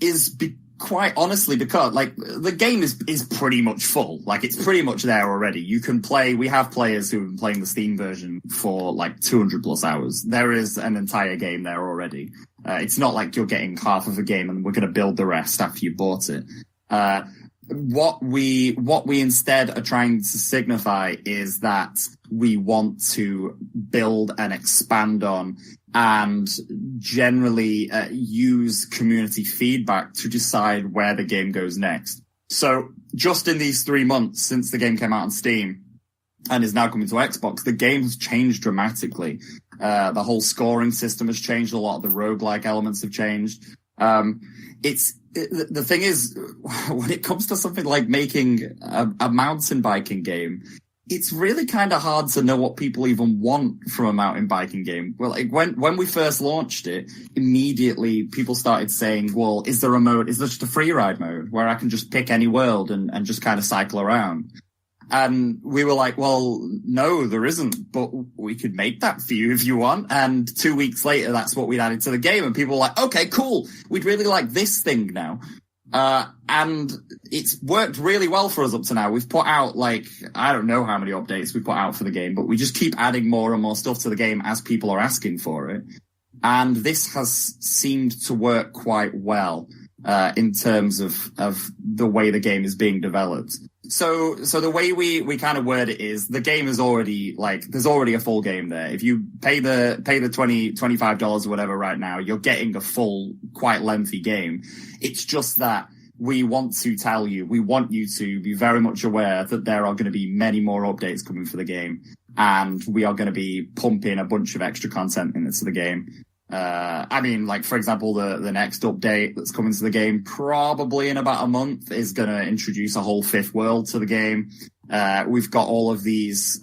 Speaker 7: is quite honestly, because like the game is pretty much full. Like it's pretty much there already. You can play. We have players who have been playing the Steam version for like 200 plus hours. There is an entire game there already. It's not like you're getting half of a game and we're going to build the rest after you bought it. What we instead are trying to signify is that we want to build and expand on and generally use community feedback to decide where the game goes next. So just in these 3 months since the game came out on Steam and is now coming to Xbox, the game has changed dramatically. The whole scoring system has changed. A lot of the roguelike elements have changed. The thing is, when it comes to something like making a mountain biking game, it's really kind of hard to know what people even want from a mountain biking game. Well, like when we first launched it, immediately people started saying, well, is there just a free ride mode where I can just pick any world and just kind of cycle around? And we were like, well, no, there isn't, but we could make that for you if you want. And 2 weeks later, that's what we'd added to the game. And people were like, okay, cool. We'd really like this thing now. And it's worked really well for us up to now. We've put out like, I don't know how many updates we put out for the game, but we just keep adding more and more stuff to the game as people are asking for it. And this has seemed to work quite well, in terms of the way the game is being developed. So the way we kind of word it is the game is already like, there's already a full game there. If you pay the $25 or whatever right now, you're getting a full, quite lengthy game. It's just that we want to tell you, we want you to be very much aware that there are going to be many more updates coming for the game. And we are going to be pumping a bunch of extra content into the game. I mean, like, for example, the next update that's coming to the game probably in about a month is going to introduce a whole fifth world to the game. We've got all of these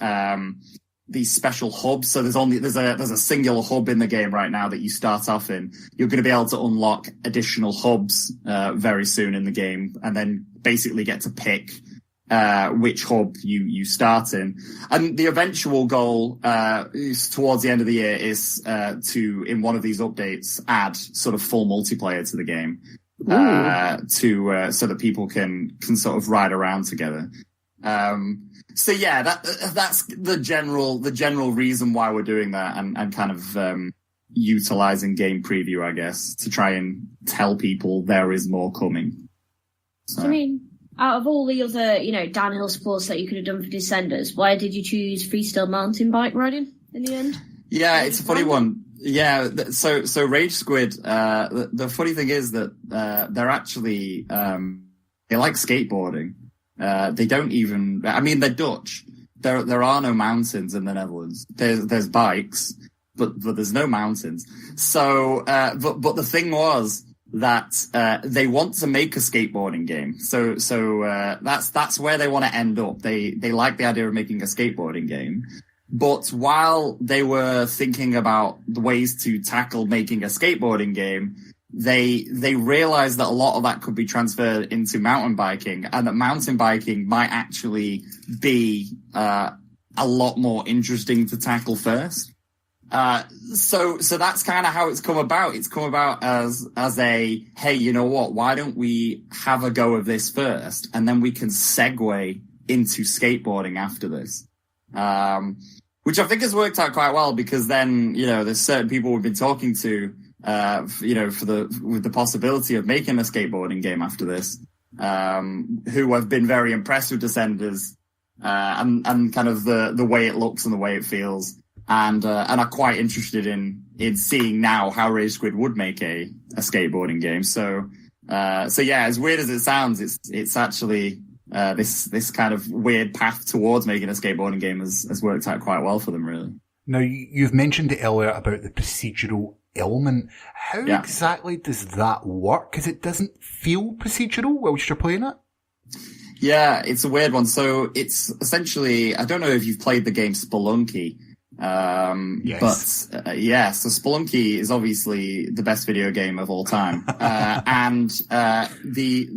Speaker 7: special hubs. So there's a singular hub in the game right now that you start off in. You're going to be able to unlock additional hubs, very soon in the game and then basically get to pick which hub you start in. And the eventual goal is towards the end of the year is to, in one of these updates, add sort of full multiplayer to the game so that people can sort of ride around together. So yeah, that's the general reason why we're doing that and kind of utilizing game preview, I guess, to try and tell people there is more coming. So.
Speaker 8: I mean, out of all the other, downhill sports that you could have done for Descenders, why did you choose freestyle mountain bike riding in the end? Yeah,
Speaker 7: it's a funny one. Yeah, so Rage Squid, the funny thing is that they're actually, they like skateboarding. They don't even, I mean, they're Dutch. There are no mountains in the Netherlands. There's bikes, but there's no mountains. So, but the thing was that they want to make a skateboarding game. So that's where they want to end up. They like the idea of making a skateboarding game. But while they were thinking about the ways to tackle making a skateboarding game, they realized that a lot of that could be transferred into mountain biking, and that mountain biking might actually be a lot more interesting to tackle first. So that's kind of how it's come about. It's come about as a, hey, you know what? Why don't we have a go of this first, and then we can segue into skateboarding after this? Which I think has worked out quite well, because then, there's certain people we've been talking to, with the possibility of making a skateboarding game after this, who have been very impressed with Descenders, and kind of the way it looks and the way it feels. And are quite interested in seeing now how Rage Squid would make a skateboarding game. So yeah, as weird as it sounds, it's actually this kind of weird path towards making a skateboarding game has worked out quite well for them, really.
Speaker 4: Now, you've mentioned it earlier about the procedural element. How exactly does that work? Because it doesn't feel procedural whilst you're playing it.
Speaker 7: Yeah, it's a weird one. So it's essentially, I don't know if you've played the game Spelunky.
Speaker 4: Yes.
Speaker 7: But so Spelunky is obviously the best video game of all time. And the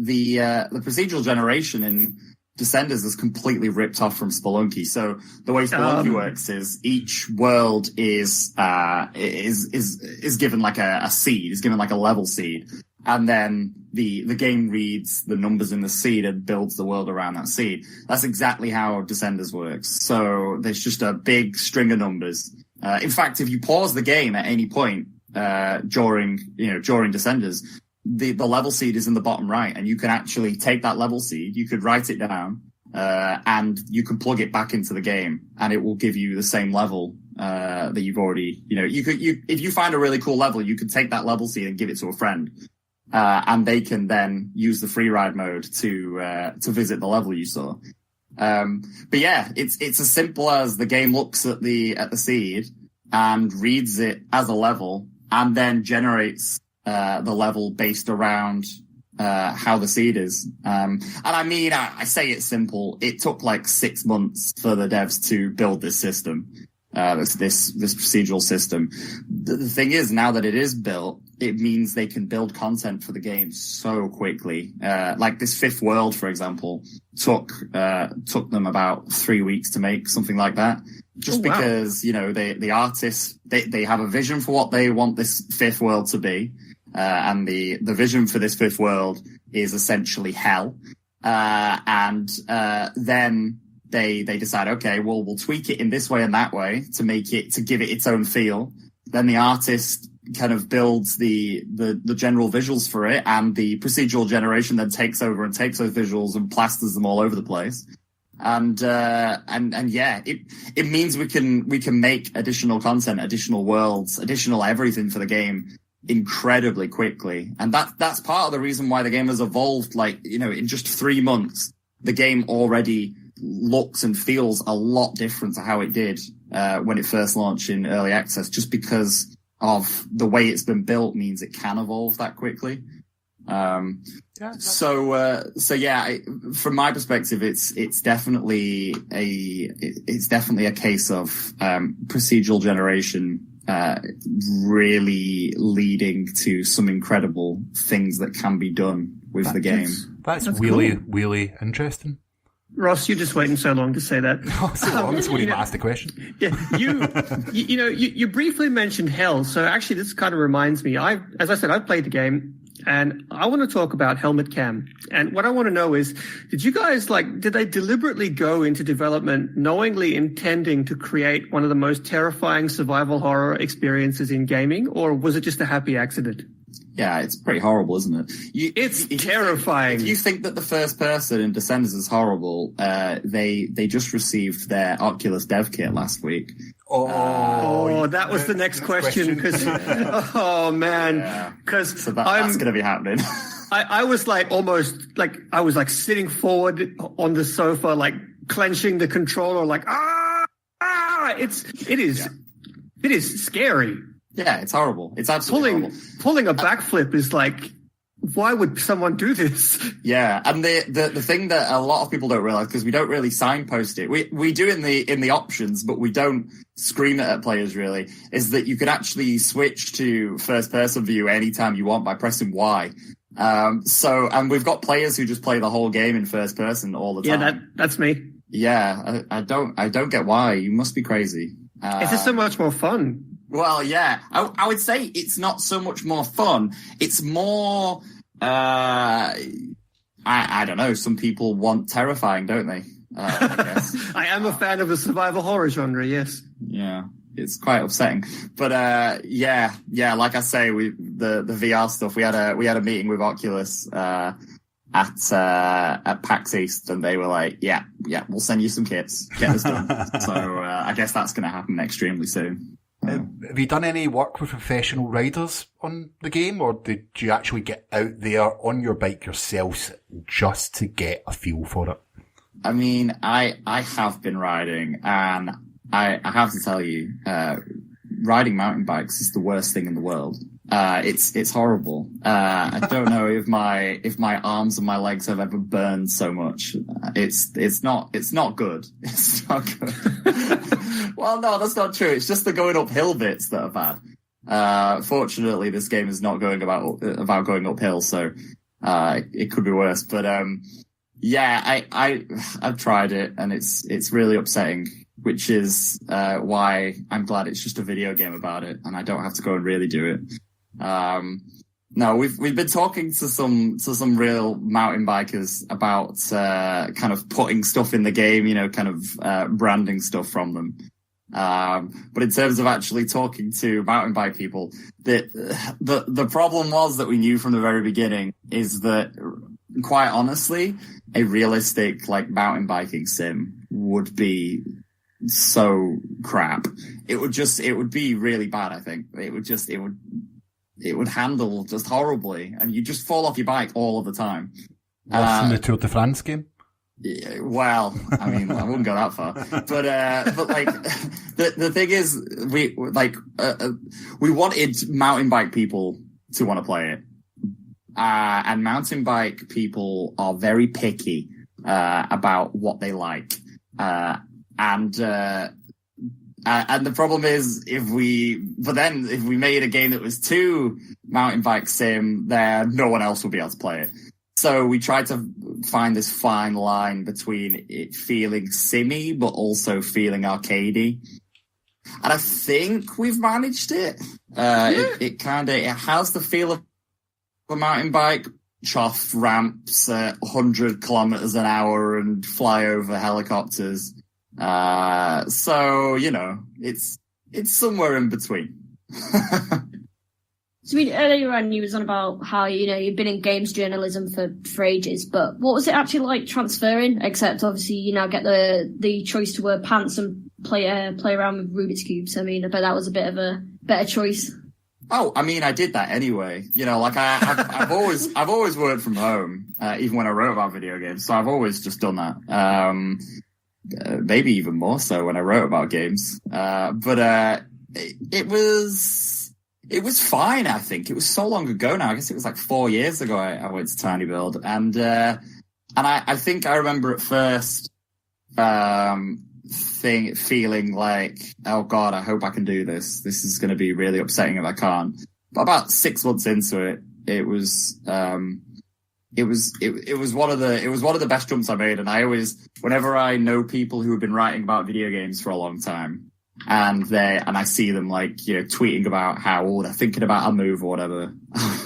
Speaker 7: procedural generation in Descenders is completely ripped off from Spelunky. So the way Spelunky works is each world is given like a seed, is given like a level seed. and then the game reads the numbers in the seed and builds the world around that seed. That's exactly how Descenders works. So there's just a big string of numbers. In fact, if you pause the game at any point during Descenders, the level seed is in the bottom right, and you can actually take that level seed, you could write it down, and you can plug it back into the game, and it will give you the same level that you've already, if you find a really cool level, you could take that level seed and give it to a friend, and they can then use the free ride mode to visit the level you saw. But yeah, it's as simple as the game looks at the seed and reads it as a level, and then generates the level based around how the seed is. And I mean, I say it's simple. It took like 6 months for the devs to build this system, this procedural system. The thing is, now that it is built, it means they can build content for the game so quickly. Like this fifth world, for example, took them about 3 weeks to make, something like that. Just because, the artists, they have a vision for what they want this fifth world to be. And the vision for this fifth world is essentially hell. And then they decide, okay, well, we'll tweak it in this way and that way to give it its own feel. Then the artist kind of builds the general visuals for it, and the procedural generation then takes over and takes those visuals and plasters them all over the place. And yeah, it means we can make additional content, additional worlds, additional everything for the game incredibly quickly. And that's part of the reason why the game has evolved. Like, in just 3 months, the game already looks and feels a lot different to how it did when it first launched in early access, just because of the way it's been built means it can evolve that quickly. So yeah, from my perspective, it's definitely a case of procedural generation really leading to some incredible things that can be done with the game.
Speaker 4: That's really interesting.
Speaker 5: Ross, you're just waiting so long to say that.
Speaker 4: So long, that's when you asked the question.
Speaker 5: Yeah, you briefly mentioned hell, so actually this kind of reminds me. As I said, I've played the game, and I want to talk about Helmet Cam. And what I want to know is, did you guys did they deliberately go into development knowingly intending to create one of the most terrifying survival horror experiences in gaming, or was it just a happy accident?
Speaker 7: Yeah, it's pretty horrible, isn't it?
Speaker 5: It's terrifying.
Speaker 7: If you think that the first person in Descenders is horrible, they just received their Oculus dev kit last week.
Speaker 5: Oh, that was the next question. Because, oh man, because
Speaker 7: so that's going to be happening.
Speaker 5: I was I was sitting forward on the sofa, clenching the controller, it is scary.
Speaker 7: Yeah, it's horrible. It's absolutely horrible.
Speaker 5: Pulling a backflip is why would someone do this?
Speaker 7: Yeah, and the thing that a lot of people don't realize, because we don't really signpost it, we do in the options, but we don't scream it at players really, is that you can actually switch to first person view anytime you want by pressing Y. And we've got players who just play the whole game in first person all the time.
Speaker 5: Yeah, that's me.
Speaker 7: Yeah, I don't get why. You must be crazy.
Speaker 5: It's just so much more fun.
Speaker 7: Well, yeah, I would say it's not so much more fun. It's more, I don't know. Some people want terrifying, don't they? I guess.
Speaker 5: I am a fan of the survival horror genre. Yes.
Speaker 7: Yeah, it's quite upsetting. But yeah. Like I say, the VR stuff. We had a meeting with Oculus at PAX East, and they were like, yeah, we'll send you some kits. Get this done. So I guess that's going to happen extremely soon.
Speaker 4: Have you done any work with professional riders on the game, or did you actually get out there on your bike yourselves just to get a feel for it?
Speaker 7: I mean, I have been riding, and I have to tell you, riding mountain bikes is the worst thing in the world. It's horrible. I don't know if my arms and my legs have ever burned so much. It's not good. It's not good. Well, no, that's not true. It's just the going uphill bits that are bad. Fortunately, this game is not going about going uphill, so it could be worse. But yeah, I've tried it, and it's really upsetting, which is why I'm glad it's just a video game about it, and I don't have to go and really do it. No, we've been talking to some real mountain bikers about kind of putting stuff in the game, kind of branding stuff from them. But in terms of actually talking to mountain bike people, the problem was that we knew from the very beginning is that, quite honestly, a realistic like mountain biking sim would be so crap. It would be really bad. I think it would handle just horribly, and you just fall off your bike all of the time.
Speaker 4: Worse than the Tour de France game.
Speaker 7: Yeah, well, I mean, I wouldn't go that far, but like the thing is, we wanted mountain bike people to want to play it, and mountain bike people are very picky about what they like, and the problem is if we made a game that was too mountain bike sim, then no one else would be able to play it. So we tried to find this fine line between it feeling simmy but also feeling arcadey, and I think we've managed it. It has the feel of a mountain bike, chuff ramps at 100 kilometers an hour and fly over helicopters. So it's somewhere in between.
Speaker 8: So earlier on you was on about how, you've been in games journalism for ages, but what was it actually like transferring? Except obviously you now get the choice to wear pants and play around with Rubik's Cubes. I mean, I bet that was a bit of a better choice.
Speaker 7: Oh, I mean, I did that anyway. I've always worked from home, even when I wrote about video games. So I've always just done that. Maybe even more so when I wrote about games. But it was fine, I think. It was so long ago now. I guess it was like 4 years ago I went to Tiny Build. And I think I remember at first feeling like, oh God, I hope I can do this. This is going to be really upsetting if I can't. But about 6 months into it, it was one of the best jumps I made. And I always, whenever I know people who have been writing about video games for a long time, and I see them tweeting about how they're thinking about a move or whatever,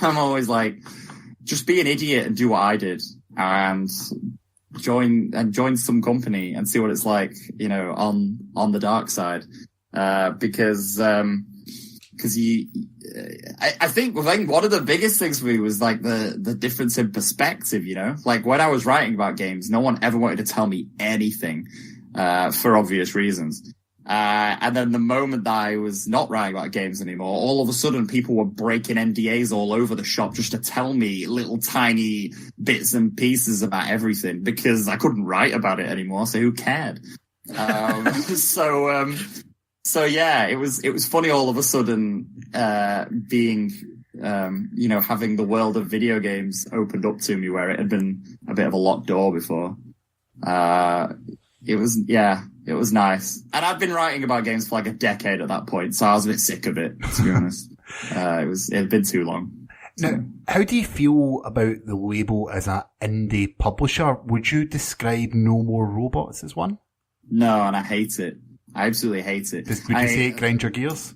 Speaker 7: I'm always like, just be an idiot and do what I did and join some company and see what it's like, on the dark side, because I think one of the biggest things for me was like the difference in perspective, like when I was writing about games, no one ever wanted to tell me anything, for obvious reasons. And then the moment that I was not writing about games anymore, all of a sudden people were breaking NDAs all over the shop just to tell me little tiny bits and pieces about everything because I couldn't write about it anymore. So who cared? So yeah, it was funny all of a sudden, being, having the world of video games opened up to me where it had been a bit of a locked door before. It was nice. And I've been writing about games for like a decade at that point, so I was a bit sick of it, to be honest. It had been too long. So.
Speaker 4: Now, how do you feel about the label as an indie publisher? Would you describe No More Robots as one?
Speaker 7: No, and I hate it. I absolutely hate it.
Speaker 4: Would you say it grind your gears?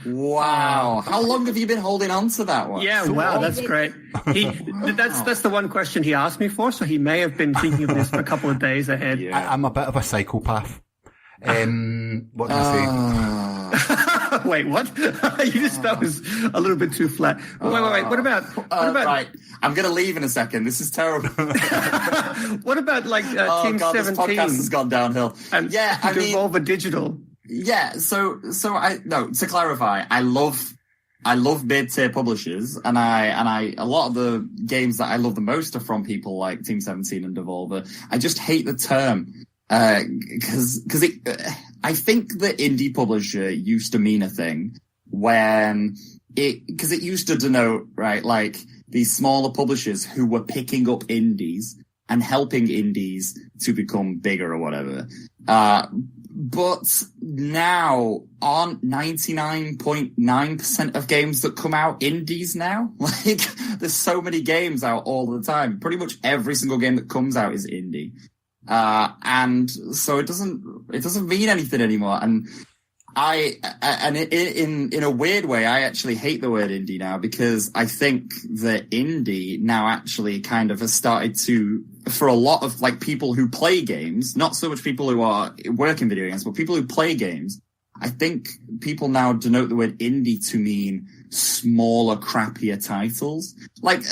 Speaker 7: Wow. How long have you been holding on to that one?
Speaker 5: Yeah, wow, that's great. That's the one question he asked me for, so he may have been thinking of this for a couple of days ahead.
Speaker 4: Yeah. I'm a bit of a psychopath. What can I
Speaker 5: say? Wait, what? That was a little bit too flat. Wait. What about?
Speaker 7: Right. I'm going to leave in a second. This is terrible.
Speaker 5: What about Team 17?
Speaker 7: This podcast has gone downhill.
Speaker 5: And Devolver Digital.
Speaker 7: Yeah. So to clarify, I love mid-tier publishers, and a lot of the games that I love the most are from people like Team 17 and Devolver. I just hate the term. Because I think the indie publisher used to mean a thing because it used to denote, right, like these smaller publishers who were picking up indies and helping indies to become bigger or whatever. But now, aren't 99.9% of games that come out indies now? Like, there's so many games out all the time. Pretty much every single game that comes out is indie. And so it doesn't mean anything anymore. And in a weird way, I actually hate the word indie now, because I think that indie now actually kind of has started to, for a lot of like people who play games, not so much people who are working video games, but people who play games, I think people now denote the word indie to mean smaller, crappier titles. Like,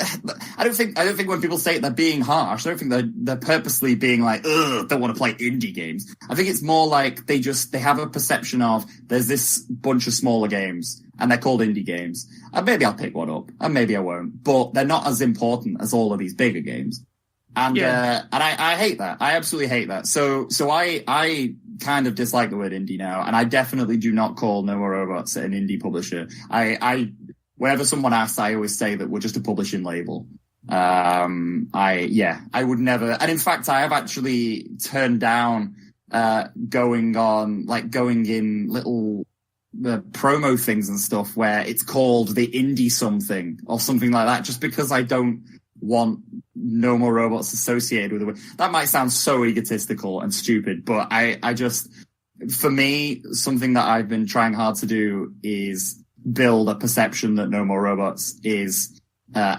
Speaker 7: I don't think when people say it, they're being harsh. I don't think they're purposely being like, ugh, don't want to play indie games. I think it's more like they have a perception of there's this bunch of smaller games and they're called indie games. And maybe I'll pick one up and maybe I won't, but they're not as important as all of these bigger games. And I hate that. I absolutely hate that. So I kind of dislike the word indie now, and I definitely do not call No More Robots an indie publisher. Whenever someone asks, I always say that we're just a publishing label. I would never, and in fact, I have actually turned down, going in little, promo things and stuff where it's called the indie something or something like that, just because I don't want No More Robots associated with it. That might sound so egotistical and stupid, but I just, for me, something that I've been trying hard to do is build a perception that No More Robots is a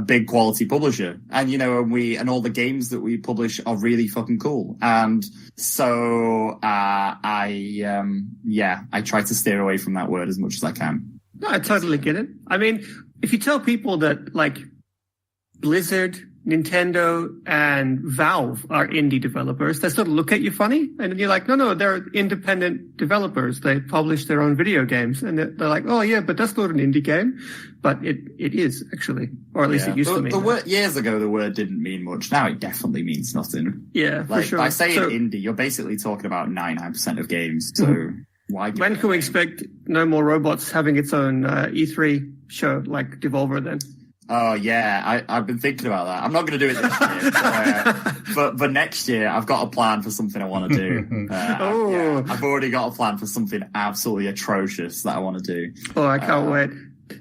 Speaker 7: big quality publisher, and and all the games that we publish are really fucking cool, and so I try to steer away from that word as much as I can.
Speaker 5: No, I totally get it. I mean, if you tell people that, like, Blizzard, Nintendo, and Valve are indie developers, they sort of look at you funny. And then you're like, no, they're independent developers. They publish their own video games. And they're like, oh, yeah, but that's not an indie game. But it is, actually. Or at least it used to mean
Speaker 7: years ago, the word didn't mean much. Now it definitely means nothing.
Speaker 5: Yeah,
Speaker 7: like,
Speaker 5: for sure.
Speaker 7: By saying indie, you're basically talking about 99% of games. So why?
Speaker 5: When can we expect No More Robots having its own E3 show, like Devolver then?
Speaker 7: Oh, yeah, I've been thinking about that. I'm not going to do it this year, but next year I've got a plan for something I want to do. I've already got a plan for something absolutely atrocious that I want to do.
Speaker 5: Oh, I can't wait.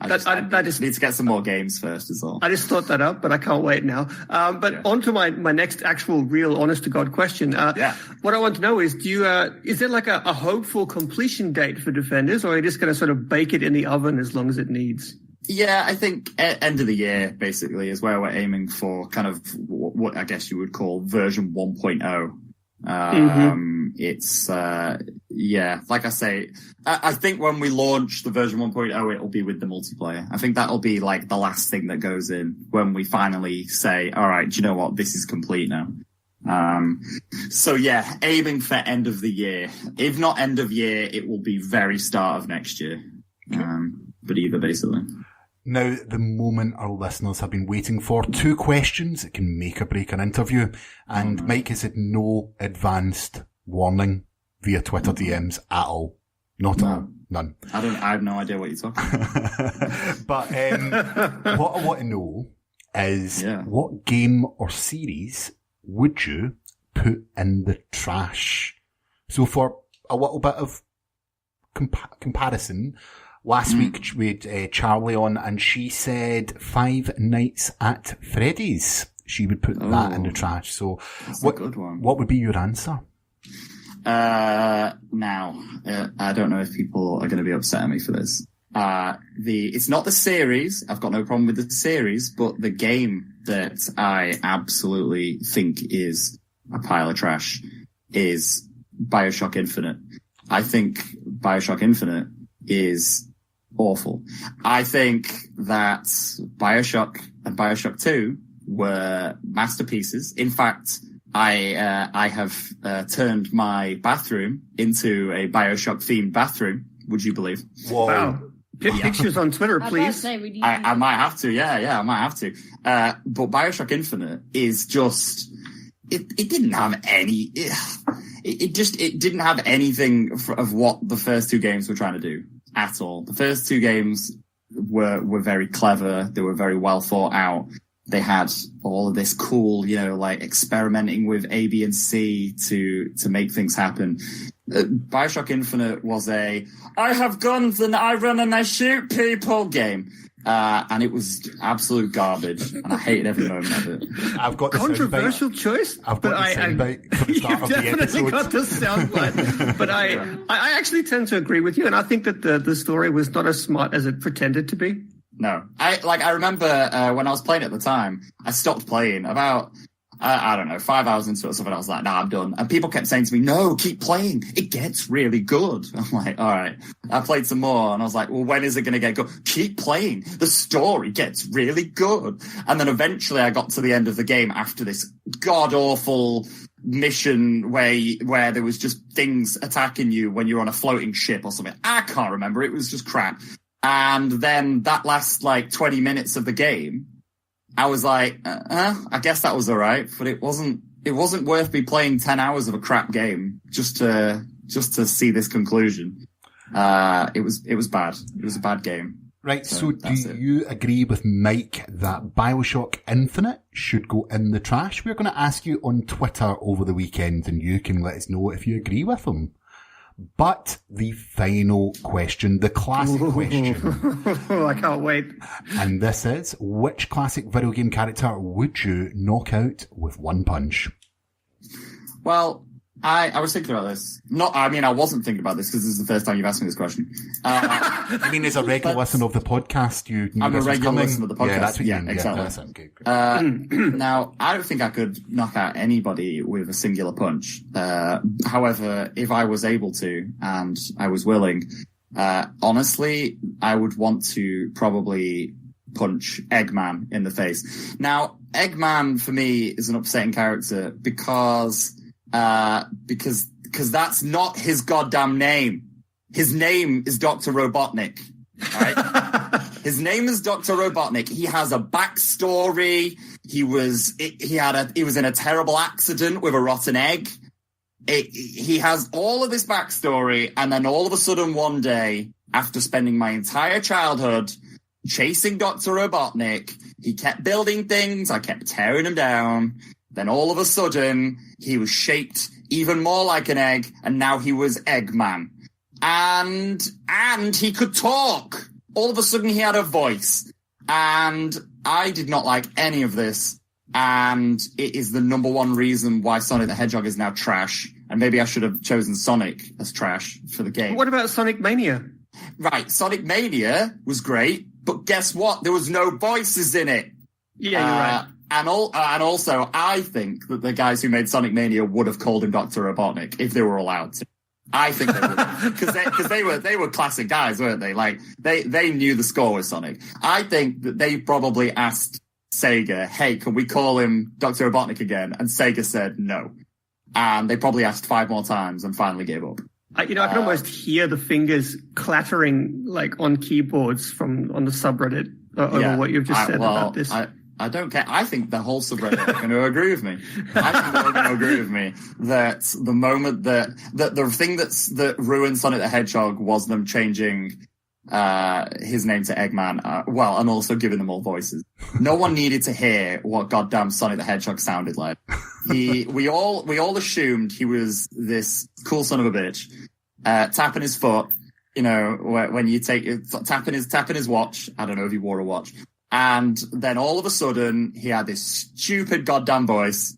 Speaker 7: I just need to get some more games first as well.
Speaker 5: I just thought that up, but I can't wait now. On to my next actual real honest-to-God question. What I want to know is, is there like a hopeful completion date for Defenders, or are you just going to sort of bake it in the oven as long as it needs?
Speaker 7: Yeah, I think end of the year, basically, is where we're aiming for, kind of what I guess you would call version 1.0. It's, like I say, I think when we launch the version 1.0, it'll be with the multiplayer. I think that'll be like the last thing that goes in when we finally say, all right, do you know what? This is complete now. Aiming for end of the year. If not end of year, it will be very start of next year. But either, basically.
Speaker 4: Now, the moment our listeners have been waiting for, 2 questions that can make or break an interview. And Mike has had no advanced warning via Twitter DMs at all. Not at all. None.
Speaker 7: I have no idea what you're talking about.
Speaker 4: But what I want to know is what game or series would you put in the trash? So for a little bit of comparison, last week we had Charlie on, and she said Five Nights at Freddy's. She would put that in the trash. So
Speaker 7: that's a good one.
Speaker 4: What would be your answer?
Speaker 7: I don't know if people are going to be upset at me for this. It's not the series. I've got no problem with the series, but the game that I absolutely think is a pile of trash is Bioshock Infinite. I think Bioshock Infinite is awful. I think that Bioshock and Bioshock 2 were masterpieces. In fact, I have turned my bathroom into a Bioshock-themed bathroom. Would you believe?
Speaker 4: Whoa.
Speaker 5: Wow. Pictures on Twitter, please.
Speaker 7: I might have to. Yeah, I might have to. But Bioshock Infinite is just... It didn't have any... It didn't have anything of what the first 2 games were trying to do at all. The first 2 games were very clever. They were very well thought out. They had all of this cool, like experimenting with A, B, and C to make things happen. Bioshock Infinite was I have guns and I run and I shoot people game. and it was absolute garbage, and I hated every moment of it.
Speaker 4: I've got the
Speaker 5: Controversial
Speaker 4: soundbite.
Speaker 5: choice,
Speaker 4: I've
Speaker 5: but
Speaker 4: got the soundbite for the start
Speaker 5: you've
Speaker 4: of the
Speaker 5: definitely
Speaker 4: episode.
Speaker 5: got the soundbite. But I actually tend to agree with you, and I think that the story was not as smart as it pretended to be.
Speaker 7: No, I remember when I was playing at the time, I stopped playing about, I don't know, 5 hours into it or something. I was like, nah, I'm done. And people kept saying to me, no, keep playing. It gets really good. I'm like, all right. I played some more and I was like, well, when is it going to get good? Keep playing. The story gets really good. And then eventually I got to the end of the game after this god-awful mission where there was just things attacking you when you're on a floating ship or something. I can't remember. It was just crap. And then that last 20 minutes of the game, I was like, I guess that was all right, but it wasn't worth me playing 10 hours of a crap game just to see this conclusion. It was bad. It was a bad game.
Speaker 4: Right, so do you agree with Mike that Bioshock Infinite should go in the trash? We're going to ask you on Twitter over the weekend, and you can let us know if you agree with him. But the final question, the classic question.
Speaker 5: I can't wait.
Speaker 4: And this is, which classic video game character would you knock out with one punch?
Speaker 7: Well, I was thinking about this. I wasn't thinking about this because this is the first time you've asked me this question.
Speaker 4: I mean, as a regular listener of the podcast, you knew
Speaker 7: I'm a
Speaker 4: this was
Speaker 7: regular
Speaker 4: coming.
Speaker 7: listener of the podcast.
Speaker 4: Yeah, that's what you mean.
Speaker 7: Exactly.
Speaker 4: Yeah, that's okay, great.
Speaker 7: Now, I don't think I could knock out anybody with a singular punch. However, if I was able to, and I was willing, honestly, I would want to probably punch Eggman in the face. Now, Eggman, for me, is an upsetting character because that's not his goddamn name. His name is Dr. Robotnik. Right? His name is Dr. Robotnik. He has a backstory. He was in a terrible accident with a rotten egg. He has all of this backstory, and then all of a sudden one day, after spending my entire childhood chasing Dr. Robotnik, he kept building things. I kept tearing him down. Then all of a sudden, he was shaped even more like an egg, and now he was Eggman. And he could talk. All of a sudden, he had a voice. And I did not like any of this. And it is the number one reason why Sonic the Hedgehog is now trash. And maybe I should have chosen Sonic as trash for the game.
Speaker 5: What about Sonic Mania?
Speaker 7: Right, Sonic Mania was great, but guess what? There was no voices in it.
Speaker 5: Yeah, you're right.
Speaker 7: And also, I think that the guys who made Sonic Mania would have called him Dr. Robotnik if they were allowed to. I think they would, because they were classic guys, weren't they? Like they knew the score with Sonic. I think that they probably asked Sega, "Hey, can we call him Dr. Robotnik again?" And Sega said no. And they probably asked 5 more times and finally gave up.
Speaker 5: I can almost hear the fingers clattering on keyboards on the subreddit over what you've just said about this.
Speaker 7: I don't care. I think the whole subreddit are going to agree with me. I think they're going to agree with me that the moment that the thing that ruined Sonic the Hedgehog was them changing his name to Eggman, and also giving them all voices. No one needed to hear what goddamn Sonic the Hedgehog sounded like. We all assumed he was this cool son of a bitch, tapping his foot, when you tapping his watch. I don't know if he wore a watch. And then all of a sudden, he had this stupid goddamn voice.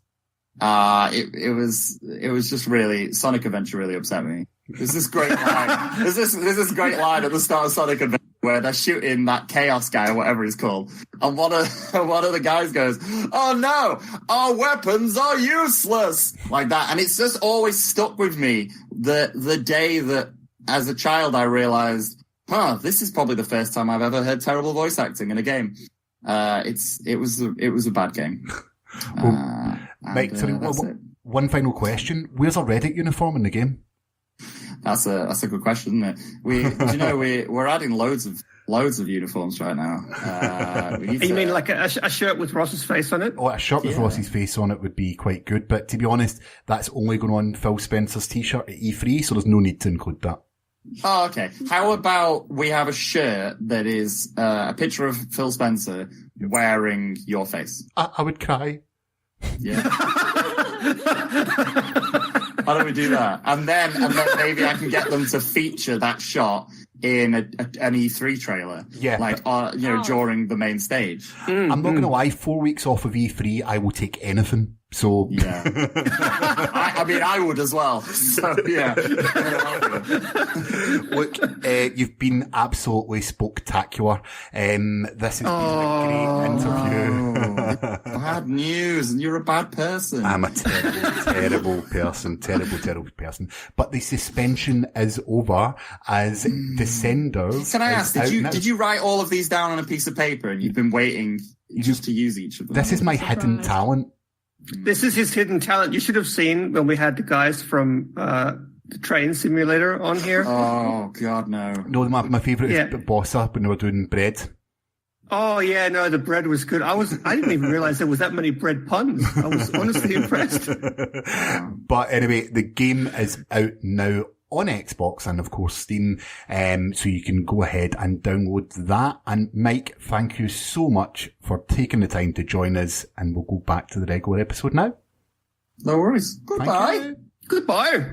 Speaker 7: It was just really, Sonic Adventure really upset me. There's this great line. There's this great line at the start of Sonic Adventure where they're shooting that Chaos guy or whatever he's called, and one of the guys goes, "Oh no, our weapons are useless," like that, and it's just always stuck with me. The day that, as a child, I realized, this is probably the first time I've ever heard terrible voice acting in a game. It was a bad game.
Speaker 4: Mike, one final question: where's a Reddit uniform in the game?
Speaker 7: That's a good question, isn't it? We're adding loads of uniforms right now.
Speaker 5: You mean like a shirt with Ross's face on it?
Speaker 4: Oh, a shirt with Ross's face on it would be quite good. But to be honest, that's only going on Phil Spencer's t-shirt at E3, so there's no need to include that.
Speaker 7: Oh, okay. How about we have a shirt that is a picture of Phil Spencer wearing your face?
Speaker 4: I would cry.
Speaker 7: Yeah. Why don't we do that? And then maybe I can get them to feature that shot in an E3 trailer.
Speaker 4: Yeah.
Speaker 7: Like, during the main stage.
Speaker 4: I'm not going to lie, 4 weeks off of E3, I will take anything. So
Speaker 7: yeah, I mean, I would as well. So yeah.
Speaker 4: Look, you've been absolutely spectacular. This has been a great interview.
Speaker 7: Bad news, and you're a bad person.
Speaker 4: I'm a terrible person. But the suspension is over as Descenders.
Speaker 7: Can I ask, did you write all of these down on a piece of paper and you've been waiting just to use each of them?
Speaker 4: This is my hidden talent.
Speaker 5: This is his hidden talent. You should have seen when we had the guys from the train simulator on here.
Speaker 7: Oh, God, no.
Speaker 4: No, my favourite is Bossa when they were doing bread.
Speaker 5: Oh, yeah, no, the bread was good. I didn't even realize there was that many bread puns. I was honestly impressed.
Speaker 4: But anyway, the game is out now on Xbox and of course Steam, so you can go ahead and download that. And Mike, thank you so much for taking the time to join us, and we'll go back to the regular episode now.
Speaker 7: No worries. Goodbye. Goodbye.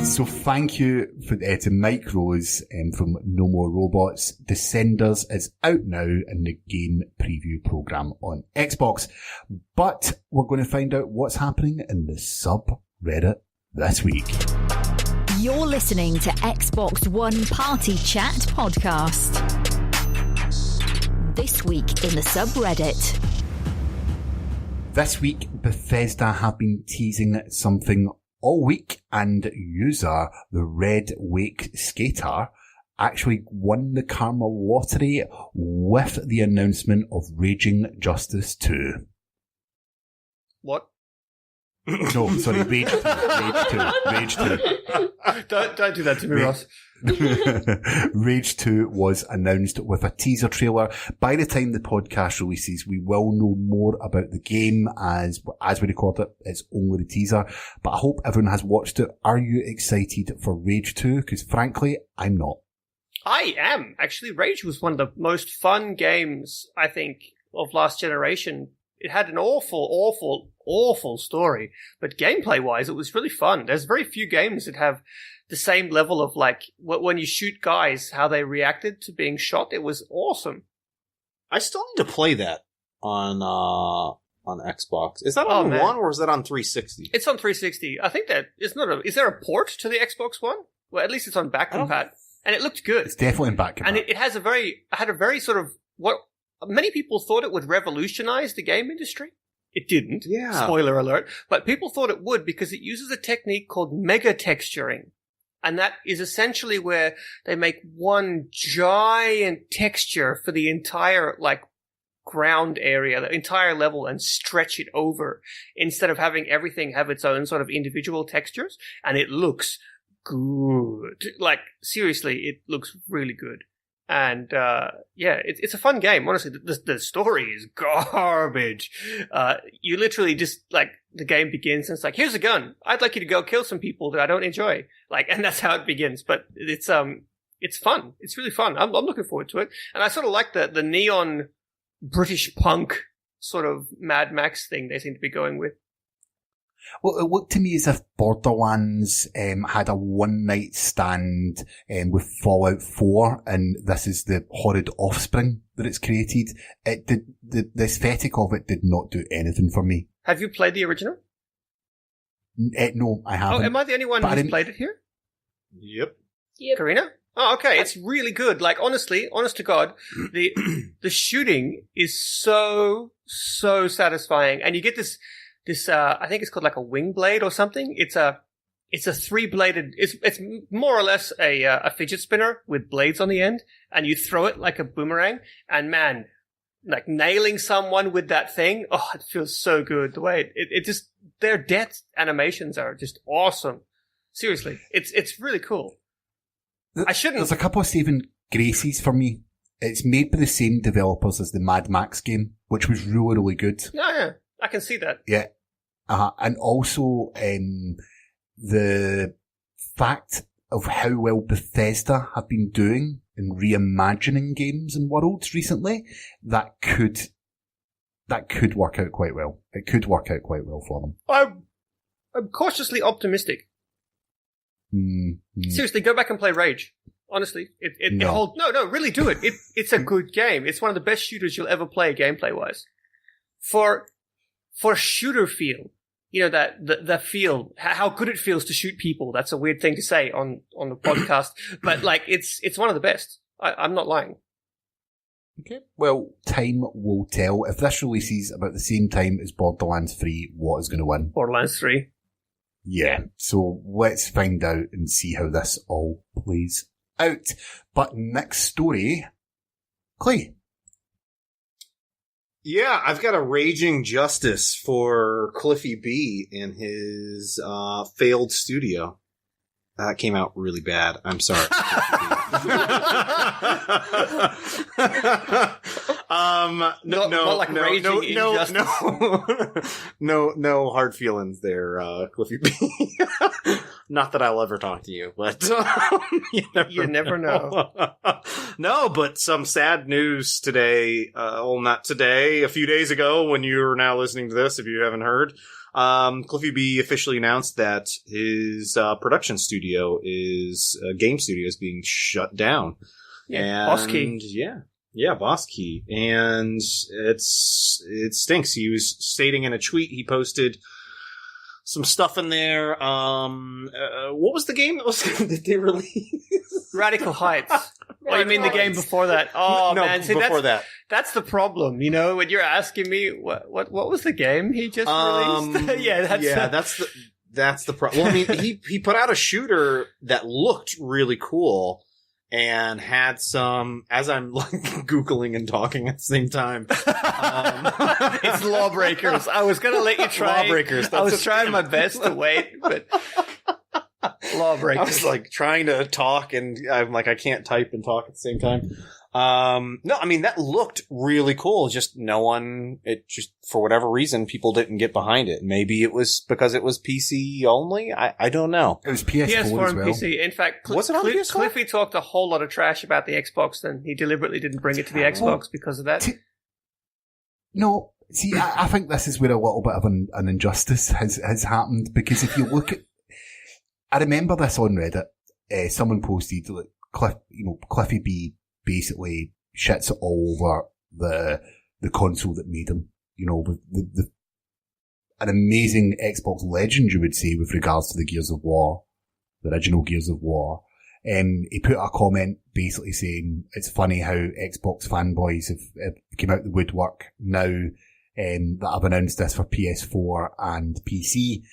Speaker 4: So thank you to Mike Rose from No More Robots. Descenders is out now in the game preview program on Xbox. But we're going to find out what's happening in the subreddit this week.
Speaker 9: You're listening to Xbox One Party Chat podcast. This week in the subreddit.
Speaker 4: This week, Bethesda have been teasing something all week, and user the Red Wake Skater actually won the Karma Lottery with the announcement of Raging Justice 2.
Speaker 5: What?
Speaker 4: No, sorry, Rage 2. Rage 2.
Speaker 5: Don't do that to me, Ross.
Speaker 4: Rage 2 was announced with a teaser trailer. By the time the podcast releases, we will know more about the game. As we record it, it's only the teaser. But I hope everyone has watched it. Are you excited for Rage 2? Because frankly, I'm not.
Speaker 5: I am. Actually, Rage was one of the most fun games, I think, of last generation. It had an awful story, but gameplay-wise, it was really fun. There's very few games that have the same level of, like, when you shoot guys, how they reacted to being shot. It was awesome.
Speaker 1: I still need to play that on Xbox. Is that on One or is that on 360?
Speaker 5: It's on 360. I think that is there a port to the Xbox One? Well, at least it's on back compat, and it looked good.
Speaker 4: It's definitely in back compat.
Speaker 5: And it had a very sort of what many people thought it would revolutionize the game industry. It didn't.
Speaker 1: Yeah.
Speaker 5: Spoiler alert. But people thought it would because it uses a technique called mega texturing. And that is essentially where they make one giant texture for the entire, like, ground area, the entire level, and stretch it over instead of having everything have its own sort of individual textures. And it looks good. Like, seriously, it looks really good. And, it's a fun game. Honestly, the story is garbage. You literally just, like, the game begins and it's like, here's a gun. I'd like you to go kill some people that I don't enjoy. Like, and that's how it begins. But it's fun. It's really fun. I'm looking forward to it. And I sort of like the neon British punk sort of Mad Max thing they seem to be going with.
Speaker 4: Well, it looked to me as if Borderlands had a one-night stand with Fallout 4, and this is the horrid offspring that it's created. The aesthetic of it did not do anything for me.
Speaker 5: Have you played the original?
Speaker 4: No, I haven't.
Speaker 5: Oh, am I the only one who's played it here?
Speaker 1: Yep.
Speaker 5: Carina? Oh, okay. It's really good. Like, honestly, honest to God, the shooting is so satisfying, and you get this, I think it's called like a wing blade or something. It's a three-bladed, it's more or less a fidget spinner with blades on the end, and you throw it like a boomerang, and man, like nailing someone with that thing, oh, it feels so good. The way it just, their death animations are just awesome. Seriously, it's really cool.
Speaker 4: There's a couple of saving graces for me. It's made by the same developers as the Mad Max game, which was really, really good.
Speaker 5: Yeah. I can see that.
Speaker 4: Yeah. And also, the fact of how well Bethesda have been doing in reimagining games and worlds recently, that could work out quite well. It could work out quite well for them. I'm
Speaker 5: cautiously optimistic. Seriously, go back and play Rage. Honestly, it
Speaker 4: No.
Speaker 5: holds. No, really do it. It's a good game. It's one of the best shooters you'll ever play, gameplay wise. For shooter feel, that the feel, how good it feels to shoot people. That's a weird thing to say on the podcast, but like it's one of the best. I'm not lying.
Speaker 4: Okay. Well, time will tell. If this releases about the same time as Borderlands 3, what is going to win?
Speaker 5: Borderlands 3.
Speaker 4: Yeah. So let's find out and see how this all plays out. But next story, Clay.
Speaker 1: Yeah, I've got a raging justice for Cliffy B in his failed studio. That came out really bad. I'm sorry.
Speaker 5: Not like raging injustice.
Speaker 1: No hard feelings there, Cliffy B. Not that I'll ever talk to you, but you never know. No, but some sad news today. Well, not today. A few days ago, when you're now listening to this, if you haven't heard. Cliffy B officially announced that his production studio game studio is being shut down.
Speaker 5: Yeah, Boss Key.
Speaker 1: Yeah, Boss Key. And it stinks. He was stating in a tweet he posted some stuff in there. What was the game that they released?
Speaker 5: Radical Heights. Oh, you mean the game before that? Oh,
Speaker 1: no,
Speaker 5: man. See,
Speaker 1: before that.
Speaker 5: That's the problem, when you're asking me what was the game he just released?
Speaker 1: That's the problem. Well, I mean, he put out a shooter that looked really cool and had some, as I'm like Googling and talking at the same time.
Speaker 5: It's Lawbreakers. I was going to let you try.
Speaker 1: Lawbreakers.
Speaker 5: I was trying my best to wait, but Lawbreakers.
Speaker 1: I was like trying to talk and I'm like, I can't type and talk at the same time. No, I mean, that looked really cool. Just for whatever reason, people didn't get behind it. Maybe it was because it was PC only. I don't know.
Speaker 4: It was PS4
Speaker 5: as well.
Speaker 4: And
Speaker 5: PC. In fact,
Speaker 1: was it on PS4?
Speaker 5: Cliffy talked a whole lot of trash about the Xbox, and he deliberately didn't bring it to the Xbox because of that.
Speaker 4: No, see, I think this is where a little bit of an injustice has happened, because if you look at, I remember this on Reddit. Someone posted like Cliffy B basically shits it all over the console that made him. With an amazing Xbox legend, you would say, with regards to the Gears of War, the original Gears of War. He put a comment basically saying it's funny how Xbox fanboys have come out the woodwork now that have announced this for PS4 and PC.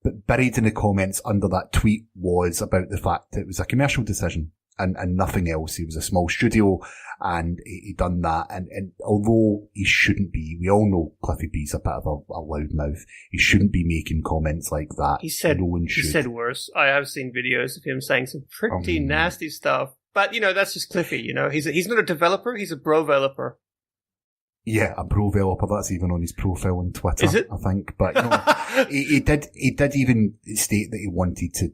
Speaker 4: But buried in the comments under that tweet was about the fact that it was a commercial decision and nothing else. He was a small studio and he done that. And although he shouldn't be, we all know Cliffy B's a bit of a loudmouth. He shouldn't be making comments like that.
Speaker 5: He said worse. I have seen videos of him saying some pretty nasty stuff. But, that's just Cliffy, He's not a developer, he's a bro-veloper.
Speaker 4: Yeah, a pro-veloper. That's even on his profile on Twitter,
Speaker 5: is it?
Speaker 4: I think. But he did even state that he wanted to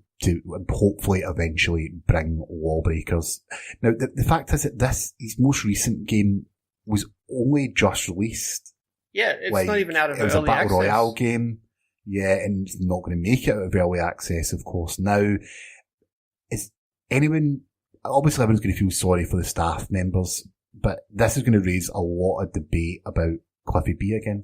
Speaker 4: hopefully eventually bring Lawbreakers. Now, the fact is that his most recent game was only just released.
Speaker 5: Yeah, it's not even out of early access. It was a
Speaker 4: Battle Royale game. Yeah, and it's not going to make it out of early access, of course. Now, obviously everyone's going to feel sorry for the staff members, but this is going to raise a lot of debate about Cliffy B again.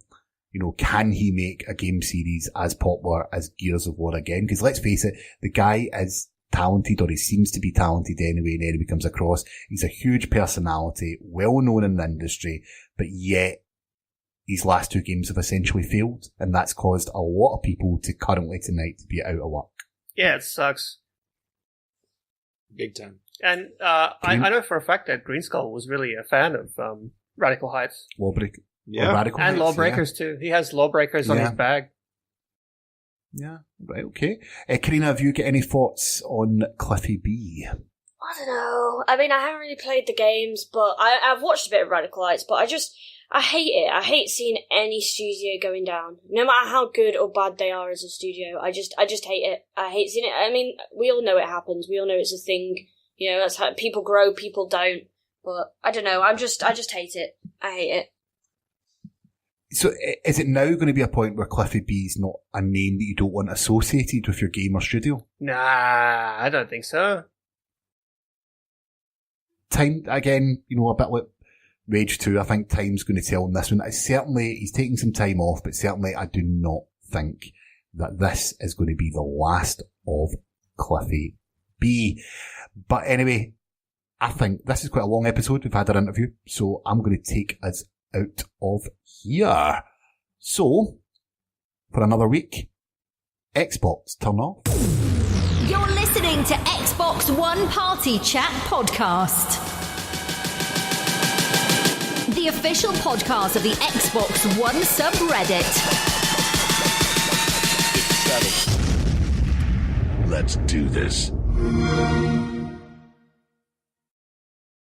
Speaker 4: Can he make a game series as popular as Gears of War again? Because let's face it, the guy is talented, or he seems to be talented anyway, and he comes across. He's a huge personality, well known in the industry, but yet his last two games have essentially failed, and that's caused a lot of people currently tonight to be out of luck.
Speaker 5: Yeah, it sucks.
Speaker 1: Big time.
Speaker 5: And I know for a fact that Green Skull was really a fan of Radical Heights.
Speaker 4: Lawbreaker.
Speaker 1: Yeah.
Speaker 4: Radical
Speaker 5: and
Speaker 4: Heights,
Speaker 5: Lawbreakers too. He has Lawbreakers on his bag.
Speaker 4: Yeah, right, okay. Carina, have you got any thoughts on Cliffy B?
Speaker 6: I don't know. I mean, I haven't really played the games, but I've watched a bit of Radical Heights, but I hate it. I hate seeing any studio going down. No matter how good or bad they are as a studio, I just hate it. I hate seeing it. I mean, we all know it happens. We all know it's a thing. That's how people grow, people don't. But I don't know. I just hate it. I hate it.
Speaker 4: So is it now going to be a point where Cliffy B is not a name that you don't want associated with your game or studio?
Speaker 5: Nah, I don't think so.
Speaker 4: time, again, you know, a bit like Rage 2, I think time's going to tell on this one. Certainly, he's taking some time off, but certainly I do not think that this is going to be the last of Cliffy B. But anyway, I think this is quite a long episode. We've had our interview, so I'm going to take us out of here. So, for another week, Xbox, turn off.
Speaker 9: You're listening to Xbox One Party Chat Podcast, the official podcast of the Xbox One subreddit.
Speaker 2: Let's do this.